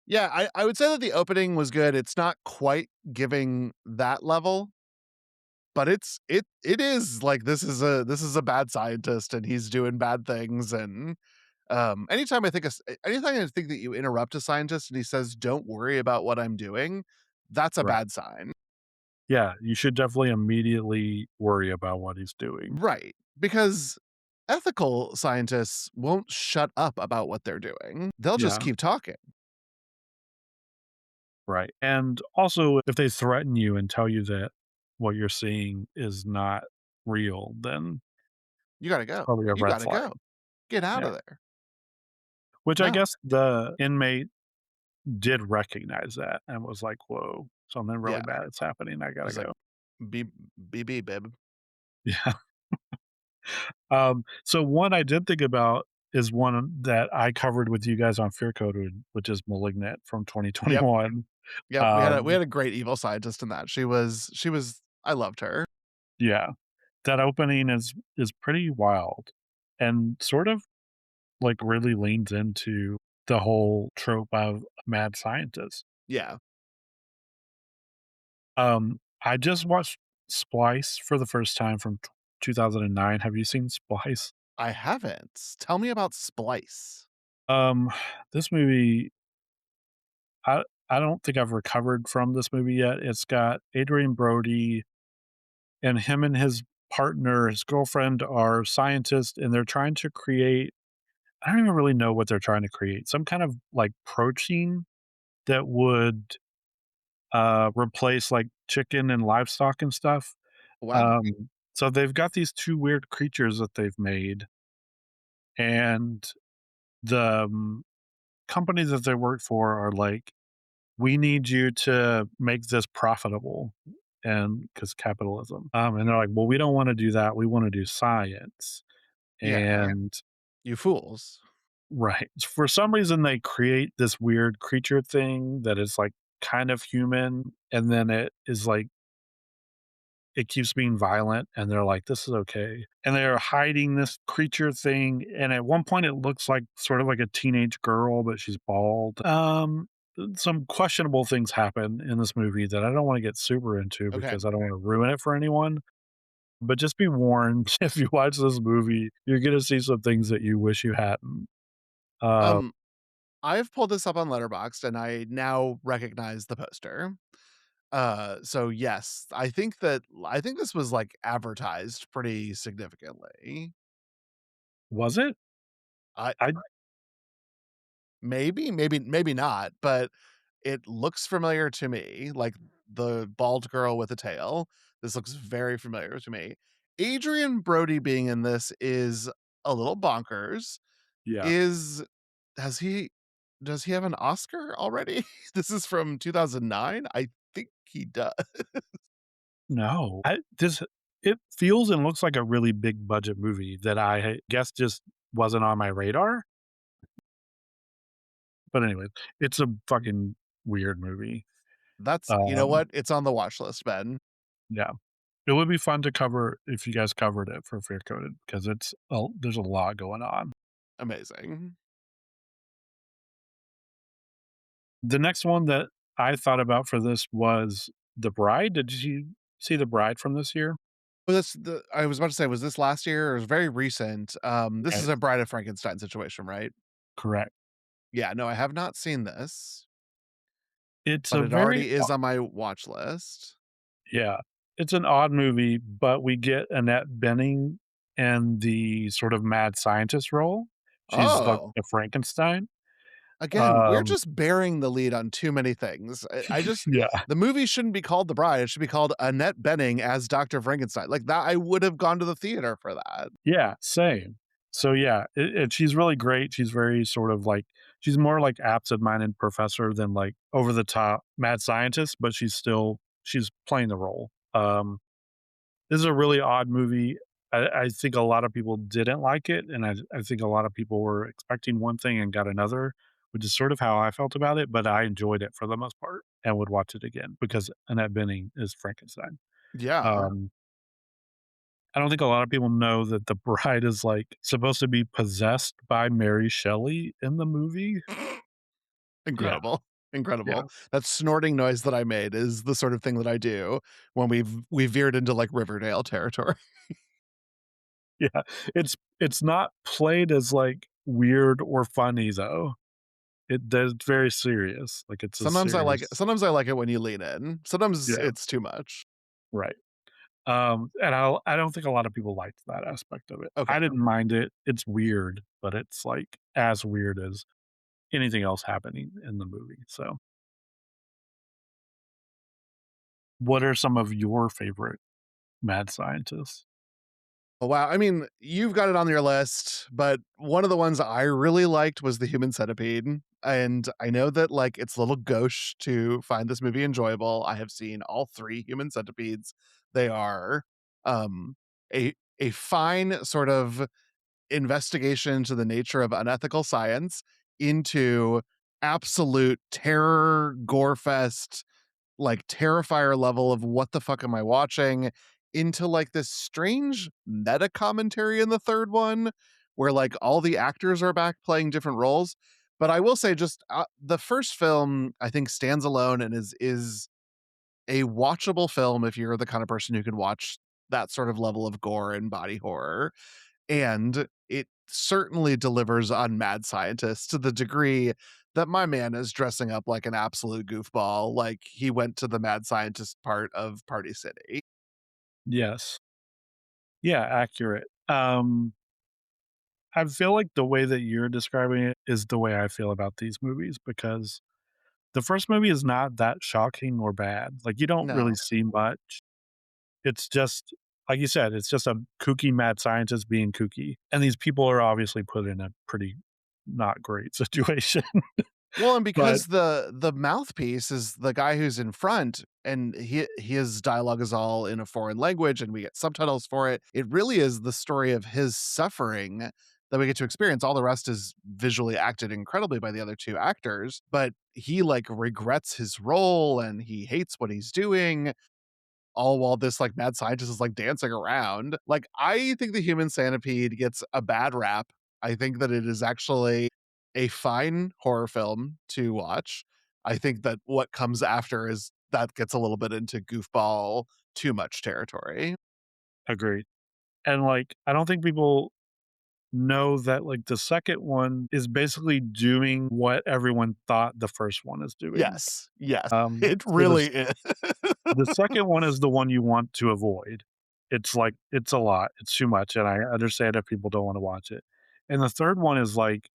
Speaker 2: Yeah, I would say that the opening was good. It's not quite giving that level, but it is like this is a bad scientist and he's doing bad things and anytime I think that you interrupt a scientist and he says, "Don't worry about what I'm doing," that's a
Speaker 1: Right.
Speaker 2: bad sign.
Speaker 1: Yeah, you should definitely immediately worry about what he's doing.
Speaker 2: Right. Because ethical scientists won't shut up about what they're doing. They'll just
Speaker 1: Yeah,
Speaker 2: keep talking.
Speaker 1: right. And also if they threaten you and tell you that what you're seeing is not real, then
Speaker 2: You gotta
Speaker 1: it's
Speaker 2: go.
Speaker 1: probably a
Speaker 2: You
Speaker 1: red
Speaker 2: gotta
Speaker 1: flag.
Speaker 2: go. Get out
Speaker 1: Yeah.
Speaker 2: of there.
Speaker 1: Which I
Speaker 2: No.
Speaker 1: guess the inmate did recognize that and was like, "Whoa, something really
Speaker 2: Yeah.
Speaker 1: bad is happening, I gotta
Speaker 2: He's like,
Speaker 1: go."
Speaker 2: "Be BB, bib."
Speaker 1: Yeah. So one I did think about is one that I covered with you guys on Fear Coded, which is Malignant from
Speaker 2: Yep.
Speaker 1: 2021.
Speaker 2: Yep. We had
Speaker 1: Um,
Speaker 2: a great evil scientist in that. She was I loved her.
Speaker 1: yeah, that opening is pretty wild and sort of, like, really leans into the whole trope of mad scientist.
Speaker 2: Yeah.
Speaker 1: I just watched Splice for the first time from 2009. Have you seen Splice?
Speaker 2: I haven't. Tell me about Splice.
Speaker 1: Um, this movie, I I don't think I've recovered from this movie yet. It's got Adrian Brody, and him and his partner, his girlfriend, are scientists, and they're trying to create. I don't even really know what they're trying to create. Some kind of like protein that would replace like chicken and livestock and stuff.
Speaker 2: Wow.
Speaker 1: So they've got these two weird creatures that they've made, and the companies that they work for are like, we need you to make this profitable and because capitalism and they're like, well, we don't want to do that, we want to do science.
Speaker 2: Yeah.
Speaker 1: And
Speaker 2: You fools.
Speaker 1: right, for some reason they create this weird creature thing that is like kind of human, and then it is like it keeps being violent, and they're like, this is okay, and they're hiding this creature thing, and at one point it looks like sort of like a teenage girl, but she's bald. Some questionable things happen in this movie that I don't want to get super into
Speaker 2: Okay.
Speaker 1: because I don't want to ruin it for anyone, but just be warned, if you watch this movie you're going to see some things that you wish you hadn't. uh
Speaker 2: Um, I've pulled this up on Letterboxd and I now recognize the poster. So yes, I think this was like advertised pretty significantly.
Speaker 1: was it?
Speaker 2: I
Speaker 1: I
Speaker 2: maybe not, but it looks familiar to me, like the bald girl with a tail. This looks very familiar to me. Adrian Brody being in this is a little bonkers.
Speaker 1: Yeah.
Speaker 2: Is has he does he have an Oscar already? This is from 2009? I think he does.
Speaker 1: No, it feels and looks like a really big budget movie that I guess just wasn't on my radar. But anyway, it's a fucking weird movie.
Speaker 2: That's you know
Speaker 1: Um,
Speaker 2: what? It's on the watch list, Ben.
Speaker 1: yeah. It would be fun to cover if you guys covered it for Fair Coded because there's a lot going on.
Speaker 2: Amazing.
Speaker 1: The next one that I thought about for this was The Bride. Did you see The Bride from this year?
Speaker 2: Well, that's the I was about to say, was this last year or it was very recent? This
Speaker 1: Right.
Speaker 2: is a Bride of Frankenstein situation, right?
Speaker 1: Correct.
Speaker 2: Yeah, no, I have not seen this,
Speaker 1: It's
Speaker 2: but
Speaker 1: a
Speaker 2: it
Speaker 1: very
Speaker 2: already is on my watch list.
Speaker 1: yeah, it's an odd movie, but we get Annette Bening and the sort of mad scientist role. She's like
Speaker 2: Oh,
Speaker 1: a Frankenstein.
Speaker 2: again, we're
Speaker 1: Um,
Speaker 2: just bearing the lead on too many things. I just
Speaker 1: yeah,
Speaker 2: the movie shouldn't be called The Bride, it should be called Annette Bening as Dr. Frankenstein. Like that, I would have gone to the theater for that.
Speaker 1: yeah, same. So yeah, she's really great. She's very sort of like she's more like absent-minded professor than like over the top mad scientist, but she's playing the role. This is a really odd movie. I think a lot of people didn't like it, and I think a lot of people were expecting one thing and got another, which is sort of how I felt about it, but I enjoyed it for the most part and would watch it again because Annette Bening is Frankenstein.
Speaker 2: Yeah.
Speaker 1: Um, I don't think a lot of people know that the bride is, like, supposed to be possessed by Mary Shelley in the movie. Yeah,
Speaker 2: Incredible. Incredible.
Speaker 1: yeah,
Speaker 2: That snorting noise that I made is the sort of thing that I do when we veered into, like, Riverdale territory.
Speaker 1: yeah. It's not played as, like, weird or funny, though. It's very serious, like, it's a serious.
Speaker 2: Sometimes I like it when you lean in. Sometimes
Speaker 1: Yeah,
Speaker 2: it's too much.
Speaker 1: right. And I don't think a lot of people liked that aspect of it.
Speaker 2: Okay.
Speaker 1: I didn't mind it. It's weird, but it's, like, as weird as anything else happening in the movie, so, what are some of your favorite mad scientists?
Speaker 2: Oh, wow. I mean, you've got it on your list, but one of the ones I really liked was The Human Centipede, and I know that, like, it's a little gauche to find this movie enjoyable. I have seen all 3 Human Centipedes. They are, um, a fine sort of investigation into the nature of unethical science into absolute terror, gore fest, like terrifier level of what the fuck am I watching into like this strange meta commentary in the third one where like all the actors are back playing different roles. But I will say just the first film I think stands alone and is a watchable film if you're the kind of person who can watch that sort of level of gore and body horror, and it certainly delivers on mad scientist to the degree that my man is dressing up like an absolute goofball, like he went to the mad scientist part of Party City.
Speaker 1: Yes. Yeah, accurate. I feel like the way that you're describing it is the way I feel about these movies because the first movie is not that shocking or bad. Like, you don't really
Speaker 2: No.
Speaker 1: see much. It's just like you said, it's just a kooky mad scientist being kooky, and these people are obviously put in a pretty not great situation.
Speaker 2: Well, and
Speaker 1: But
Speaker 2: because the mouthpiece is the guy who's in front and his dialogue is all in a foreign language and we get subtitles for it, it really is the story of his suffering that we get to experience. All the rest is visually acted incredibly by the other 2 actors, but he, like, regrets his role and he hates what he's doing, all while this, like, mad scientist is, like, dancing around. Like, I think The Human Centipede gets a bad rap. I think that it is actually a fine horror film to watch. I think that what comes after is that gets a little bit into goofball, too much territory.
Speaker 1: agreed. And, like, I don't think people know that, like, the second one is basically doing what everyone thought the first one is doing.
Speaker 2: Yes, yes, it
Speaker 1: So
Speaker 2: really is.
Speaker 1: the second one is the one you want to avoid. It's like it's a lot, it's too much, and I understand if people don't wanna watch it. And the third one is, like,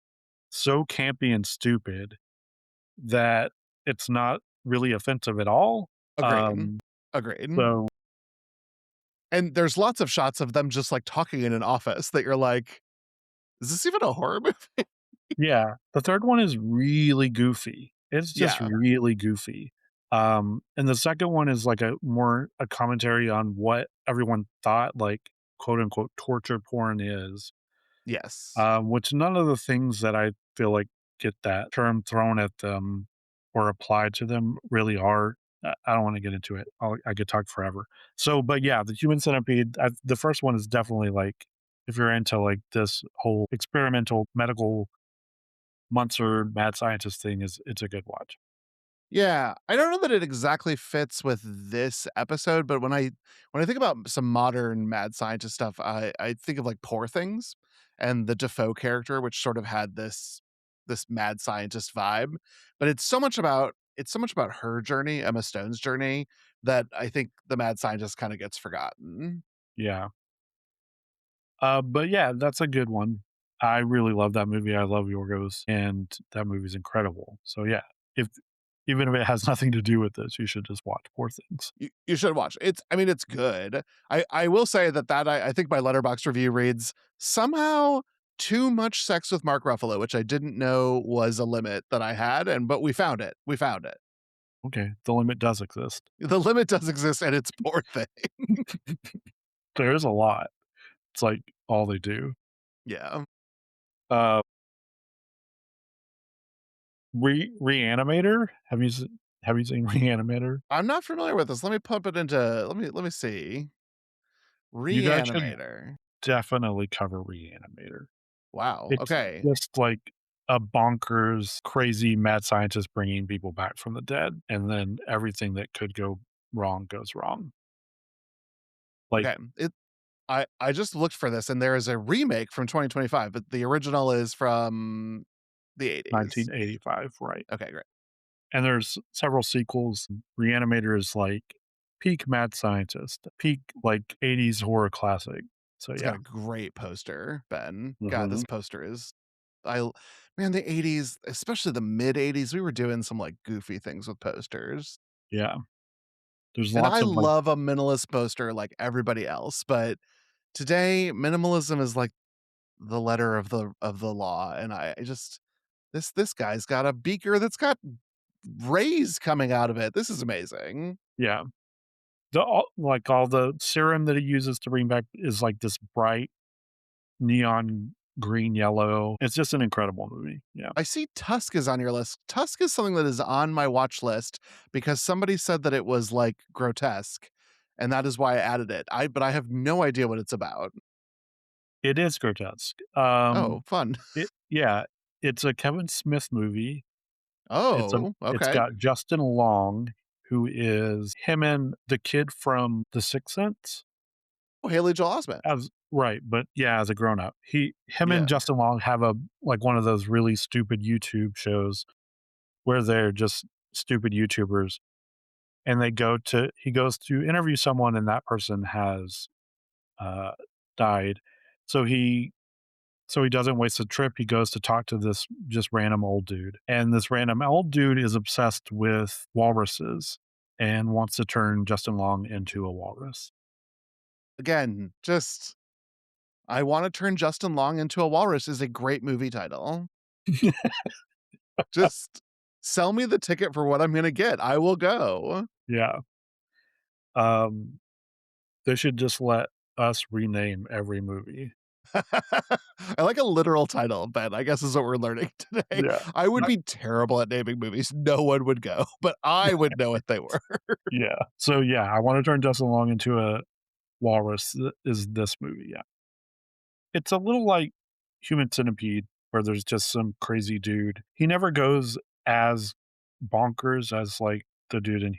Speaker 1: so campy and stupid that it's not really offensive at all.
Speaker 2: Agreed,
Speaker 1: Um,
Speaker 2: agreed.
Speaker 1: so
Speaker 2: And there's lots of shots of them just, like, talking in an office that you're like, "Is this even a horror movie?"
Speaker 1: yeah, the third one is really goofy. It's just
Speaker 2: Yeah,
Speaker 1: really goofy. And the second one is like a commentary on what everyone thought like quote unquote torture porn is,
Speaker 2: yes.
Speaker 1: which none of the things that I feel like get that term thrown at them or applied to them really are. I don't wanna get into it. I could talk forever. So, but yeah, the Human Centipede, the first one is definitely, like, if you're into, like, this whole experimental medical monster mad scientist thing, it's a good watch.
Speaker 2: Yeah, I don't know that it exactly fits with this episode, but when I think about some modern mad scientist stuff, I think of like Poor Things and the Defoe character, which sort of had this mad scientist vibe. But it's so much about her journey, Emma Stone's journey, that I think the mad scientist kind of gets forgotten.
Speaker 1: Yeah. But yeah, that's a good one. I really love that movie. I love Yorgos, and that movie's incredible. So yeah, if even if it has nothing to do with this, you should just watch Poor Things.
Speaker 2: You should watch. It's I mean, it's good. I will say that I think my letterbox review reads, "Somehow too much sex with Mark Ruffalo," which I didn't know was a limit that I had, but we found it. We found it.
Speaker 1: Okay, the limit does exist.
Speaker 2: The limit does exist, and it's Poor Thing.
Speaker 1: There is a lot. It's like all they do.
Speaker 2: Yeah.
Speaker 1: Uh, Reanimator. Have you seen Reanimator?
Speaker 2: I'm not familiar with this. Let me pump it into let me see.
Speaker 1: You guys should
Speaker 2: Reanimator.
Speaker 1: definitely cover Reanimator.
Speaker 2: Wow,
Speaker 1: It's
Speaker 2: okay.
Speaker 1: just like a bonkers, crazy mad scientist bringing people back from the dead, and then everything that could go wrong goes wrong. Like
Speaker 2: Okay. I just looked for this, and there is a remake from 2025, but the original is from the '80s.
Speaker 1: 1985, right.
Speaker 2: Okay, great.
Speaker 1: And there's several sequels. Reanimator is like peak mad scientist, peak like 80s horror classic. So
Speaker 2: It's got
Speaker 1: yeah.
Speaker 2: a great poster, Ben. God,
Speaker 1: Mhm.
Speaker 2: this poster is I man, the '80s, especially the mid '80s, we were doing some, like, goofy things with posters.
Speaker 1: Yeah. There's
Speaker 2: And
Speaker 1: lots
Speaker 2: I
Speaker 1: of like
Speaker 2: love a minimalist poster like everybody else, but today, minimalism is like the letter of the law, and I just this guy's got a beaker that's got rays coming out of it. This is amazing.
Speaker 1: yeah. All the serum that he uses to bring back is like this bright neon green yellow. It's just an incredible movie. Yeah.
Speaker 2: I see Tusk is on your list. Tusk is something that is on my watch list because somebody said that it was, like, grotesque, and that is why I added it. But I have no idea what it's about.
Speaker 1: It is grotesque.
Speaker 2: Oh, fun.
Speaker 1: Yeah, it's a Kevin Smith movie.
Speaker 2: Oh,
Speaker 1: It's
Speaker 2: okay.
Speaker 1: got Justin Long, who is him and the kid from The Sixth Sense
Speaker 2: Oh, Haley Joel Osment.
Speaker 1: as right, but yeah, as a grown up. Him and
Speaker 2: Yeah.
Speaker 1: Justin Long have a like one of those really stupid YouTube shows where they're just stupid YouTubers and he goes to interview someone and that person has uh died. So he doesn't waste a trip. He goes to talk to this just random old dude. And this random old dude is obsessed with walruses and wants to turn Justin Long into a walrus.
Speaker 2: Again, just I Wanna Turn Justin Long into a Walrus is a great movie title. Just sell me the ticket for what I'm gonna get. I will go.
Speaker 1: Yeah. Um, they should just let us rename every movie.
Speaker 2: I like a literal title, Ben, I guess is what we're learning today.
Speaker 1: Yeah.
Speaker 2: I would
Speaker 1: But
Speaker 2: be terrible at naming movies. No one would go, but I would know what they were.
Speaker 1: yeah. So yeah, I want to turn Justin Long into a walrus is this movie. Yeah. It's a little like Human Centipede, where there's just some crazy dude. He never goes as bonkers as like the dude in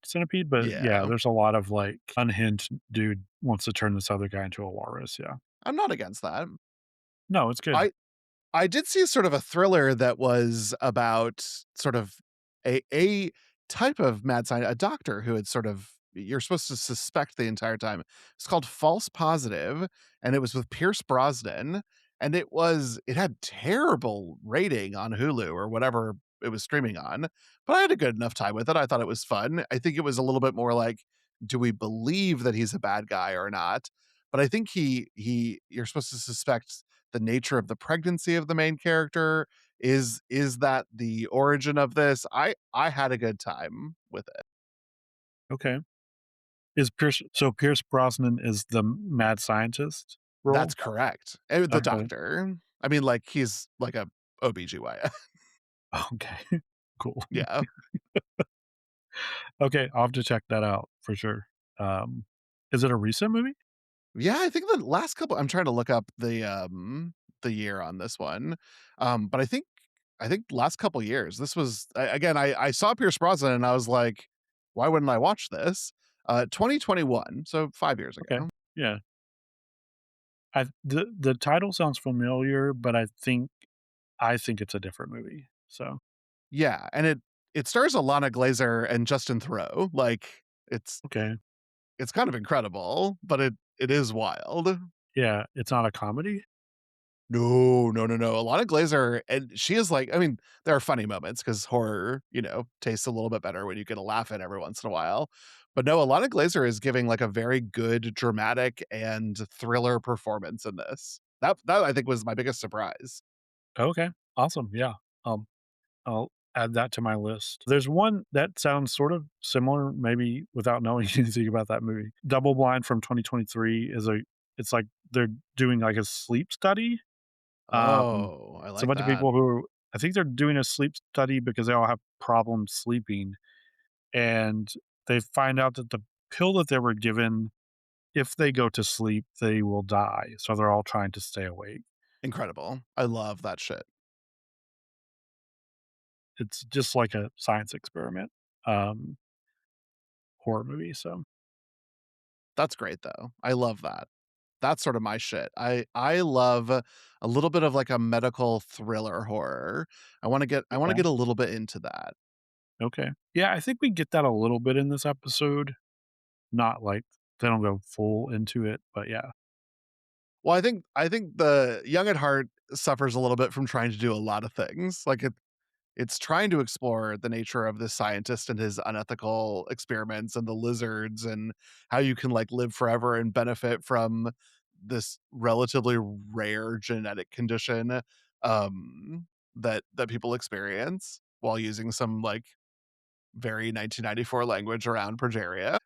Speaker 1: Centipede, but yeah,
Speaker 2: Yeah,
Speaker 1: there's a lot of like unhinged dude wants to turn this other guy into a walrus. Yeah.
Speaker 2: I'm not against that.
Speaker 1: No, it's good.
Speaker 2: I I did see sort of a thriller that was about sort of a type of mad scientist, a doctor who had sort of you're supposed to suspect the entire time. It's called False Positive, and it was with Pierce Brosnan, and it had terrible rating on Hulu or whatever it was streaming on, but I had a good enough time with it. I thought it was fun. I think it was a little bit more like, do we believe that he's a bad guy or not? But I think he you're supposed to suspect the nature of the pregnancy of the main character. Is that the origin of this? I had a good time with it.
Speaker 1: Okay. Pierce Brosnan is the mad scientist
Speaker 2: That's
Speaker 1: role?
Speaker 2: correct. The
Speaker 1: Okay.
Speaker 2: doctor. I mean, like, he's like a OBGYN.
Speaker 1: Okay. Cool.
Speaker 2: Yeah.
Speaker 1: Okay, I'll have to check that out for sure. Um, is it a recent movie?
Speaker 2: Yeah, I think the last couple I'm trying to look up the year on this one. But I think last couple years. This was again, I saw Pierce Brosnan and I was like, why wouldn't I watch this? 2021, so 5 years
Speaker 1: Okay.
Speaker 2: ago.
Speaker 1: Yeah. The title sounds familiar, but I think it's a different movie. So,
Speaker 2: Yeah, and it stars Alana Glazer and Justin Theroux. Like it's
Speaker 1: okay.
Speaker 2: it's kind of incredible, but it is wild.
Speaker 1: Yeah, it's not a comedy?
Speaker 2: No, no, no, no. A lot of Glazer, and she is like, I mean, there are funny moments because horror, tastes a little bit better when you get a laugh in every once in a while. But no, a lot of Glazer is giving like a very good dramatic and thriller performance in this. That I think was my biggest surprise.
Speaker 1: Okay. Awesome. Yeah. Um, I'll add that to my list. There's one that sounds sort of similar, maybe without knowing anything about that movie. Double Blind from 2023 it's like they're doing like a sleep study. Um,
Speaker 2: Oh, I
Speaker 1: it's a
Speaker 2: like
Speaker 1: bunch of
Speaker 2: that.
Speaker 1: people who I think they're doing a sleep study because they all have problems sleeping, and they find out that the pill that they were given, if they go to sleep, they will die. So they're all trying to stay awake.
Speaker 2: Incredible. I love that shit.
Speaker 1: It's just like a science experiment, um, horror movie. So
Speaker 2: That's great though. I love that. That's sort of my shit. I love a little bit of like a medical thriller horror. I wanna get
Speaker 1: okay.
Speaker 2: a little bit into that.
Speaker 1: Okay. Yeah, I think we get that a little bit in this episode. Not like they don't go full into it, but yeah.
Speaker 2: Well, I think the Young at Heart suffers a little bit from trying to do a lot of things. Like it's trying to explore the nature of this scientist and his unethical experiments and the lizards and how you can like live forever and benefit from this relatively rare genetic condition um that people experience while using some like very 1994 language around progeria.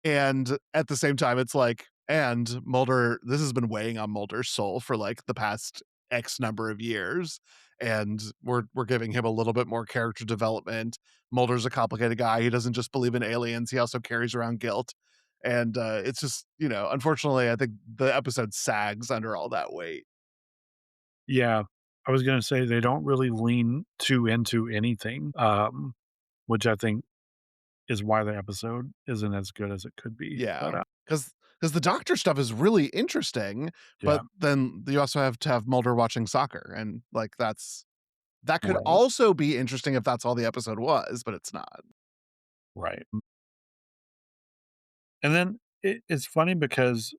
Speaker 2: And at the same time, it's like, and Mulder, this has been weighing on Mulder's soul for like the past X number of years. And we're giving him a little bit more character development. Mulder's a complicated guy. He doesn't just believe in aliens. He also carries around guilt. And it's just, unfortunately, I think the episode sags under all that weight.
Speaker 1: Yeah. I was gonna say they don't really lean too into anything, which I think is why the episode isn't as good as it could be. But,
Speaker 2: Yeah. Because the doctor stuff is really interesting,
Speaker 1: yeah,
Speaker 2: but then you also have to have Mulder watching soccer. And like that could
Speaker 1: right,
Speaker 2: also be interesting if that's all the episode was, but it's not.
Speaker 1: right. And then it's funny because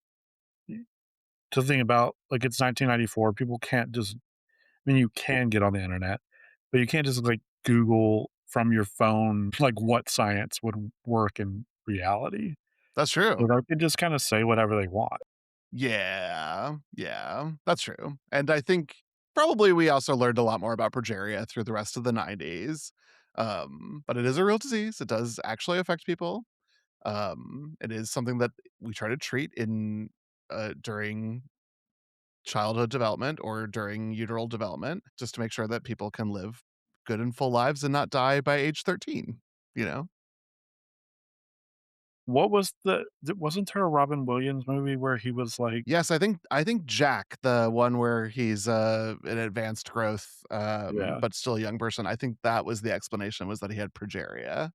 Speaker 1: to think about, like, it's 1994, people can't just I mean, you can get on the internet, but you can't just, like, Google from your phone, like, what science would work in reality.
Speaker 2: That's
Speaker 1: So
Speaker 2: true.
Speaker 1: they can just kinda say whatever they want.
Speaker 2: Yeah, yeah, that's true. And I think probably we also learned a lot more about progeria through the rest of the 90s. But it is a real disease. It does actually affect people. It is something that we try to treat in during childhood development or during uteral development just to make sure that people can live good and full lives and not die by age 13, you know?
Speaker 1: What was wasn't there a Robin Williams movie where he was like
Speaker 2: Yes, I think Jack, the one where he's, an advanced growth,
Speaker 1: yeah,
Speaker 2: but still a young person, I think that was the explanation was that he had progeria,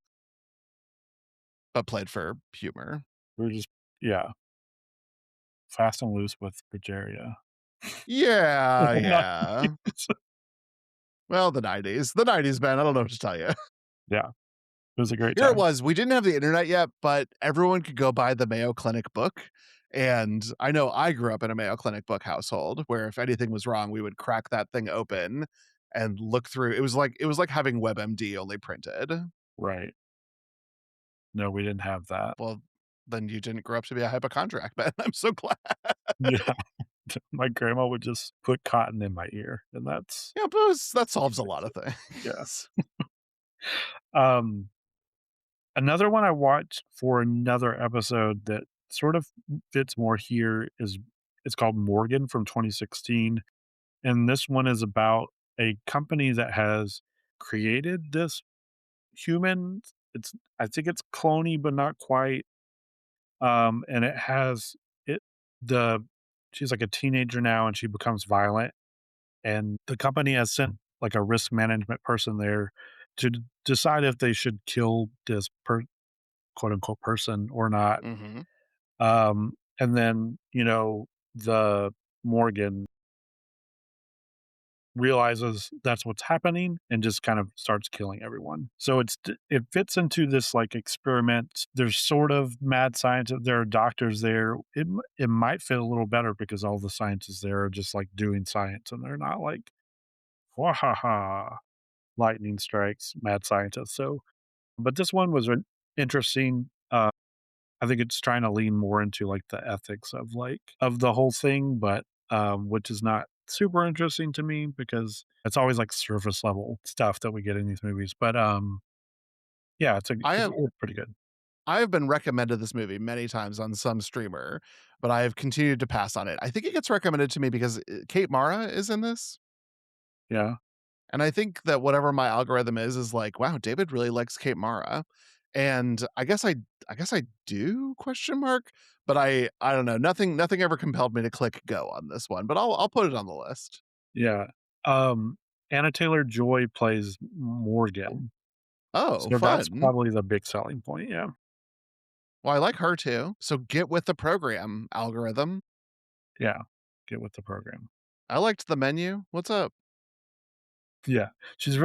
Speaker 2: but played for humor.
Speaker 1: we were just yeah, fast and loose with Progeria.
Speaker 2: Yeah,
Speaker 1: Not
Speaker 2: yeah. Well, the '90s, man, I don't know what to tell you.
Speaker 1: yeah, it was a great
Speaker 2: Here it
Speaker 1: time.
Speaker 2: was, we didn't have the internet yet, but everyone could go buy the Mayo Clinic book, and I know I grew up in a Mayo Clinic book household where if anything was wrong, we would crack that thing open and look through it was like having WebMD only printed.
Speaker 1: Right. No, we didn't have that.
Speaker 2: Well, then you didn't grow up to be a hypochondriac, man. I'm so glad.
Speaker 1: Yeah. My grandma would just put cotton in my ear, and that's
Speaker 2: Yeah, but that solves a lot of
Speaker 1: yeah.
Speaker 2: things.
Speaker 1: Um, another one I watched for another episode that sort of fits more here is it's called Morgan from 2016, and this one is about a company that has created this human. It's I think it's cloney, but not quite. And it has it the she's like a teenager now and she becomes violent, and the company has sent like a risk management person there to decide if they should kill this quote unquote person or not.
Speaker 2: Mhm.
Speaker 1: And then, the Morgan realizes that's what's happening and just kind of starts killing everyone. So it fits into this like experiment. There's sort of mad scientists. There are doctors there. It might fit a little better because all the scientists there are just like doing science and they're not like wahaha lightning strikes mad scientists. So, but this one was interesting. I think it's trying to lean more into, like, the ethics of, of the whole thing, but, which is not super interesting to me because it's always, like, surface level stuff that we get in these movies, but, yeah,
Speaker 2: I have
Speaker 1: it's pretty good.
Speaker 2: I have been recommended this movie many times on some streamer, but I have continued to pass on it. I think it gets recommended to me because, Kate Mara is in this,
Speaker 1: Yeah,
Speaker 2: and I think that whatever my algorithm is like, "Wow, David really likes Kate Mara." And I guess I do, question mark, but I don't know, nothing ever compelled me to click go on this one, but I'll put it on the list.
Speaker 1: yeah. Um, Anna Taylor-Joy plays Morgan,
Speaker 2: Oh,
Speaker 1: so that's
Speaker 2: fun.
Speaker 1: probably the big selling point, yeah.
Speaker 2: Well, I like her too, so get with the program, algorithm.
Speaker 1: Yeah, get with the program.
Speaker 2: I liked the menu. What's up?
Speaker 1: Yeah, she's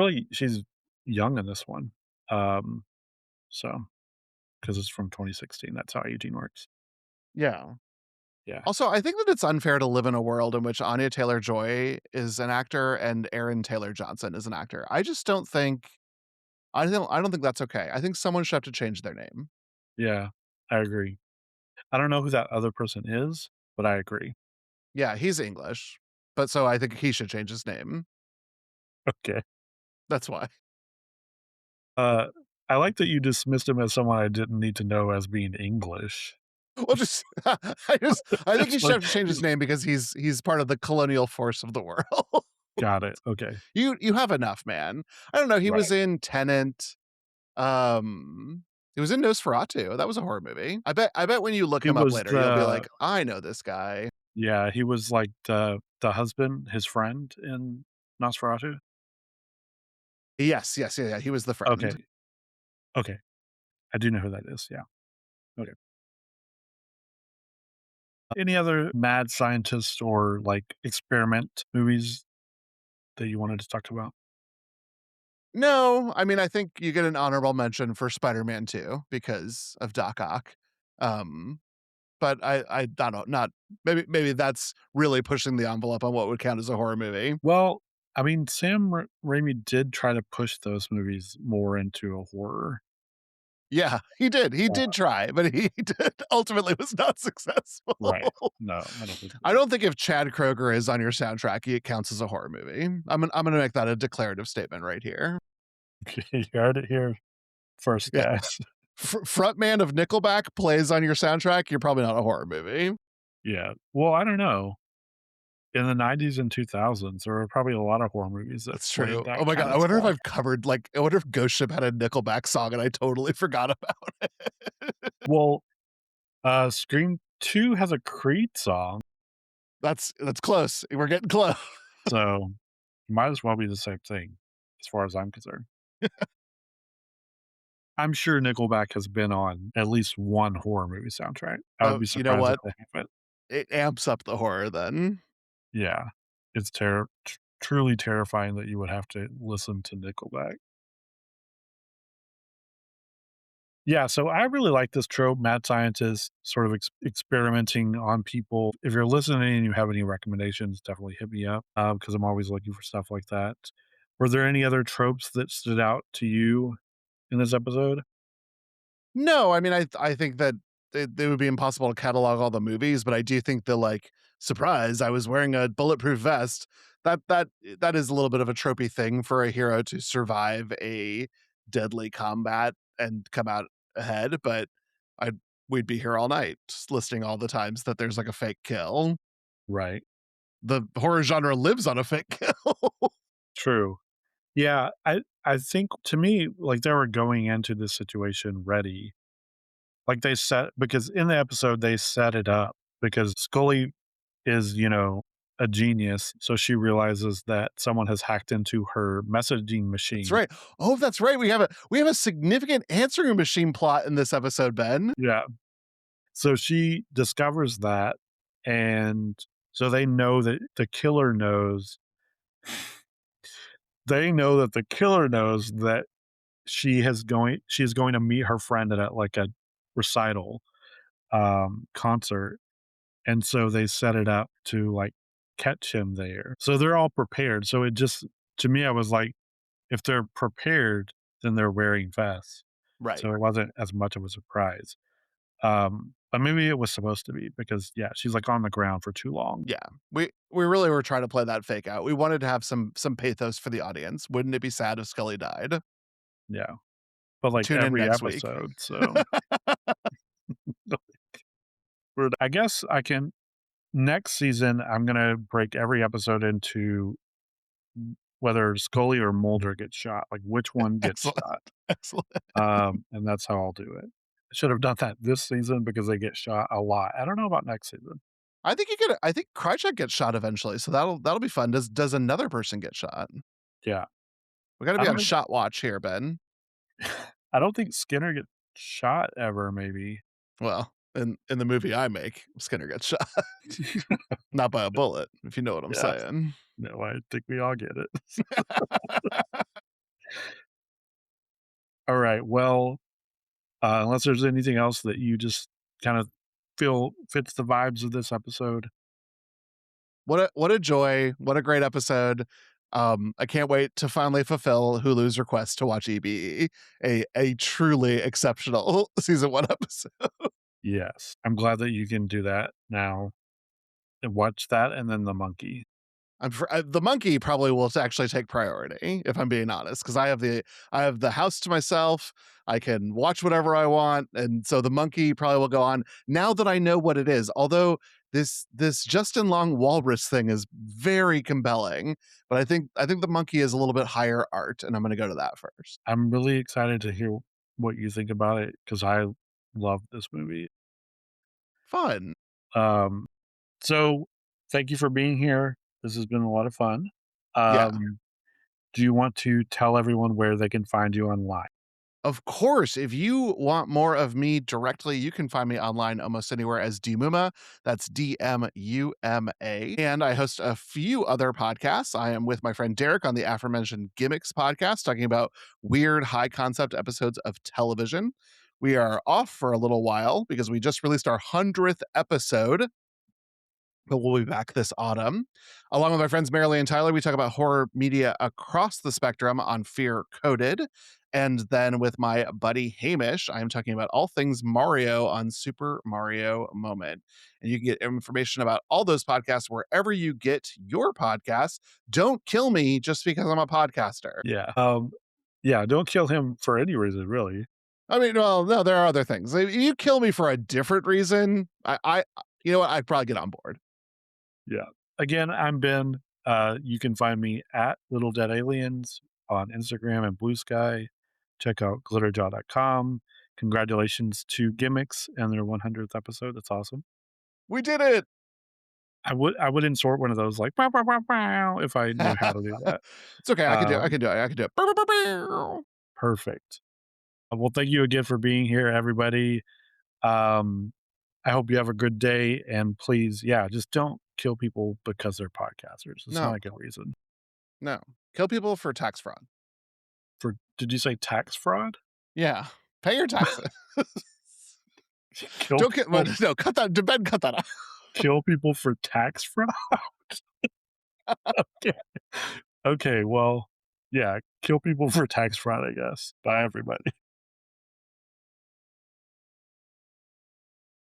Speaker 1: young in this one, um, so because it's from 2016, that's how aging works.
Speaker 2: Yeah.
Speaker 1: Yeah.
Speaker 2: Also, I think that it's unfair to live in a world in which Anya Taylor-Joy is an actor and Aaron Taylor Johnson is an actor. I just don't think I don't think that's okay. I think someone should have to change their name.
Speaker 1: Yeah, I agree. I don't know who that other person is, but I agree.
Speaker 2: Yeah, he's English, but so I think he should change his name.
Speaker 1: Okay.
Speaker 2: That's why.
Speaker 1: Uh, I like that you dismissed him as someone I didn't need to know as being English.
Speaker 2: Well, just I think
Speaker 1: It's
Speaker 2: he should
Speaker 1: like
Speaker 2: have to change his name because he's part of the colonial force of the world.
Speaker 1: got it. Okay.
Speaker 2: You have enough, man. I don't know, he was
Speaker 1: Right.
Speaker 2: in Tenet, he was in Nosferatu, that was a horror movie. I bet when you look
Speaker 1: He
Speaker 2: him up
Speaker 1: was
Speaker 2: later, you'll be
Speaker 1: the
Speaker 2: like, "I know this guy."
Speaker 1: yeah, he was like the husband, his friend in Nosferatu?
Speaker 2: Yes, yes, yeah, yeah, he was the friend.
Speaker 1: Okay. Okay. I do know who that is. Yeah. Okay. Any other mad scientist or like experiment movies that you wanted to talk about?
Speaker 2: No, I mean, I think you get an honorable mention for Spider-Man 2 because of Doc Ock. Um, but I don't know, not maybe that's really pushing the envelope on what would count as a horror movie.
Speaker 1: Well, I mean, Sam Raimi did try to push those movies more into a horror.
Speaker 2: Yeah, he did. He
Speaker 1: Uh,
Speaker 2: did try, but he did ultimately was not
Speaker 1: right.
Speaker 2: successful.
Speaker 1: No, I don't think
Speaker 2: I
Speaker 1: so.
Speaker 2: don't think if Chad Kroeger is on your soundtrack, it counts as a horror movie. I'm gonna make that a declarative statement right here.
Speaker 1: You heard it here first,
Speaker 2: Yeah,
Speaker 1: guys.
Speaker 2: frontman of Nickelback plays on your soundtrack, you're probably not a horror movie.
Speaker 1: Yeah. Well, I don't know. In the '90s and 2000s, there were probably a lot of horror movies that
Speaker 2: That's
Speaker 1: played
Speaker 2: true.
Speaker 1: that
Speaker 2: Oh my god,
Speaker 1: kind
Speaker 2: I
Speaker 1: of
Speaker 2: wonder if
Speaker 1: stuff.
Speaker 2: I've covered like I wonder if Ghost Ship had a Nickelback song and I totally forgot about it.
Speaker 1: Well, Scream 2 has a Creed song,
Speaker 2: That's close. We're getting close.
Speaker 1: so might as well be the same thing as far as I'm concerned. I'm sure Nickelback has been on at least one horror movie soundtrack. I would
Speaker 2: Oh,
Speaker 1: be
Speaker 2: you know
Speaker 1: surprised if
Speaker 2: what?
Speaker 1: they haven't.
Speaker 2: It amps up the horror then.
Speaker 1: Yeah. It's truly terrifying that you would have to listen to Nickelback. Yeah, so I really like this trope, mad scientist sort of experimenting on people. If you're listening and you have any recommendations, definitely hit me up because I'm always looking for stuff like that. Were there any other tropes that stood out to you in this episode?
Speaker 2: No, I mean, I think that it would be impossible to catalog all the movies, but I do think the, like, "Surprise, I was wearing a bulletproof vest," that is a little bit of a tropey thing for a hero to survive a deadly combat and come out ahead, but I'd we'd be here all night just listing all the times that there's, like, a fake kill.
Speaker 1: Right.
Speaker 2: The horror genre lives on a fake kill.
Speaker 1: True. Yeah, I think to me, like, they were going into this situation ready. Like, they set because in the episode, they set it up because Scully is, a genius, so she realizes that someone has hacked into her messaging
Speaker 2: That's
Speaker 1: machine.
Speaker 2: right. Oh, that's right. We have a significant answering machine plot in this episode, Ben.
Speaker 1: Yeah. So she discovers that, and so they know that the killer knows that she's going to meet her friend at a recital, concert, and so they set it up to, like, catch him there. So they're all prepared. So it just to me, I was like, if they're prepared, then they're wearing vests.
Speaker 2: Right.
Speaker 1: So it wasn't as much of a surprise. But maybe it was supposed to be because, yeah, she's, like, on the ground for too long.
Speaker 2: Yeah. We really were trying to play that fake out. We wanted to have some pathos for the audience. Wouldn't it be sad if Scully died?
Speaker 1: Yeah. But, like,
Speaker 2: Tune in
Speaker 1: every
Speaker 2: next week.
Speaker 1: episode, so I guess I can next season, I'm gonna break every episode into whether Scully or Mulder gets shot, like, which one gets
Speaker 2: Excellent.
Speaker 1: shot,
Speaker 2: Excellent.
Speaker 1: and that's how I'll do it. I should have done that this season because they get shot a lot. I don't know about next season.
Speaker 2: I think Krychek gets shot eventually, so that'll be fun. Does another person get shot?
Speaker 1: Yeah.
Speaker 2: We gotta
Speaker 1: I
Speaker 2: be
Speaker 1: don't
Speaker 2: on
Speaker 1: think
Speaker 2: shot watch here, Ben.
Speaker 1: I don't think Skinner gets shot ever, maybe.
Speaker 2: Well, in the movie I make, Skinner gets shot. Not by a bullet, if you know what I'm
Speaker 1: Yeah.
Speaker 2: saying.
Speaker 1: No, I think we all get it. Alright, well, unless there's anything else that you just kind of feel fits the vibes of this episode.
Speaker 2: What a joy, what a great episode. I can't wait to finally fulfill Hulu's request to watch EBE, a truly exceptional season 1 episode.
Speaker 1: Yes. I'm glad that you can do that now and watch that and then The Monkey.
Speaker 2: The monkey probably will actually take priority, if I'm being honest, because I have the house to myself. I can watch whatever I want, and so the monkey probably will go on. Now that I know what it is, although this Justin Long walrus thing is very compelling, but I think the monkey is a little bit higher art, and I'm going to go to that first.
Speaker 1: I'm really excited to hear what you think about it because I love this movie.
Speaker 2: Fun,
Speaker 1: Um, so thank you for being here. This has been a lot of fun.
Speaker 2: yeah.
Speaker 1: Do you want to tell everyone where they can find you online?
Speaker 2: Of course, if you want more of me directly, you can find me online almost anywhere as Dmuma. That's Dmuma. And I host a few other podcasts. I am with my friend Derek on the aforementioned Gimmicks podcast, talking about weird, high concept episodes of television. We are off for a little while because we just released our 100th episode, but we'll be back this autumn. Along with my friends Marilee and Tyler, we talk about horror media across the spectrum on Fear Coded. And then with my buddy Hamish, I'm talking about all things Mario on Super Mario Moment. And you can get information about all those podcasts wherever you get your podcasts. Don't kill me just because I'm a podcaster.
Speaker 1: Yeah. Yeah, don't kill him for any reason, really.
Speaker 2: I mean, well, no, there are other things. If you kill me for a different reason, you know what? I'd probably get on board.
Speaker 1: Yeah. Again, I'm Ben. You can find me at Little Dead Aliens on Instagram and Blue Sky. Check out glitterjaw.com. Congratulations to Gimmicks and their 100th episode. That's awesome.
Speaker 2: We did it.
Speaker 1: I would insert one of those like "Bow, bow, bow, bow," if I knew how to do that.
Speaker 2: It's okay. I
Speaker 1: Um,
Speaker 2: can do it. I can do it. Bow, bow, bow, bow.
Speaker 1: Perfect. Well, thank you again for being here, everybody. Um, I hope you have a good day, and please, yeah, just don't kill people because they're podcasters. It's not
Speaker 2: No,
Speaker 1: a good reason.
Speaker 2: no. Kill people for tax fraud.
Speaker 1: Did you say tax fraud?
Speaker 2: Yeah. Pay your taxes.
Speaker 1: Kill
Speaker 2: Don't get
Speaker 1: people
Speaker 2: no, cut that. Ben, cut that out.
Speaker 1: kill people for tax fraud? Okay. Okay, well, yeah, kill people for tax fraud, I guess. Bye, everybody.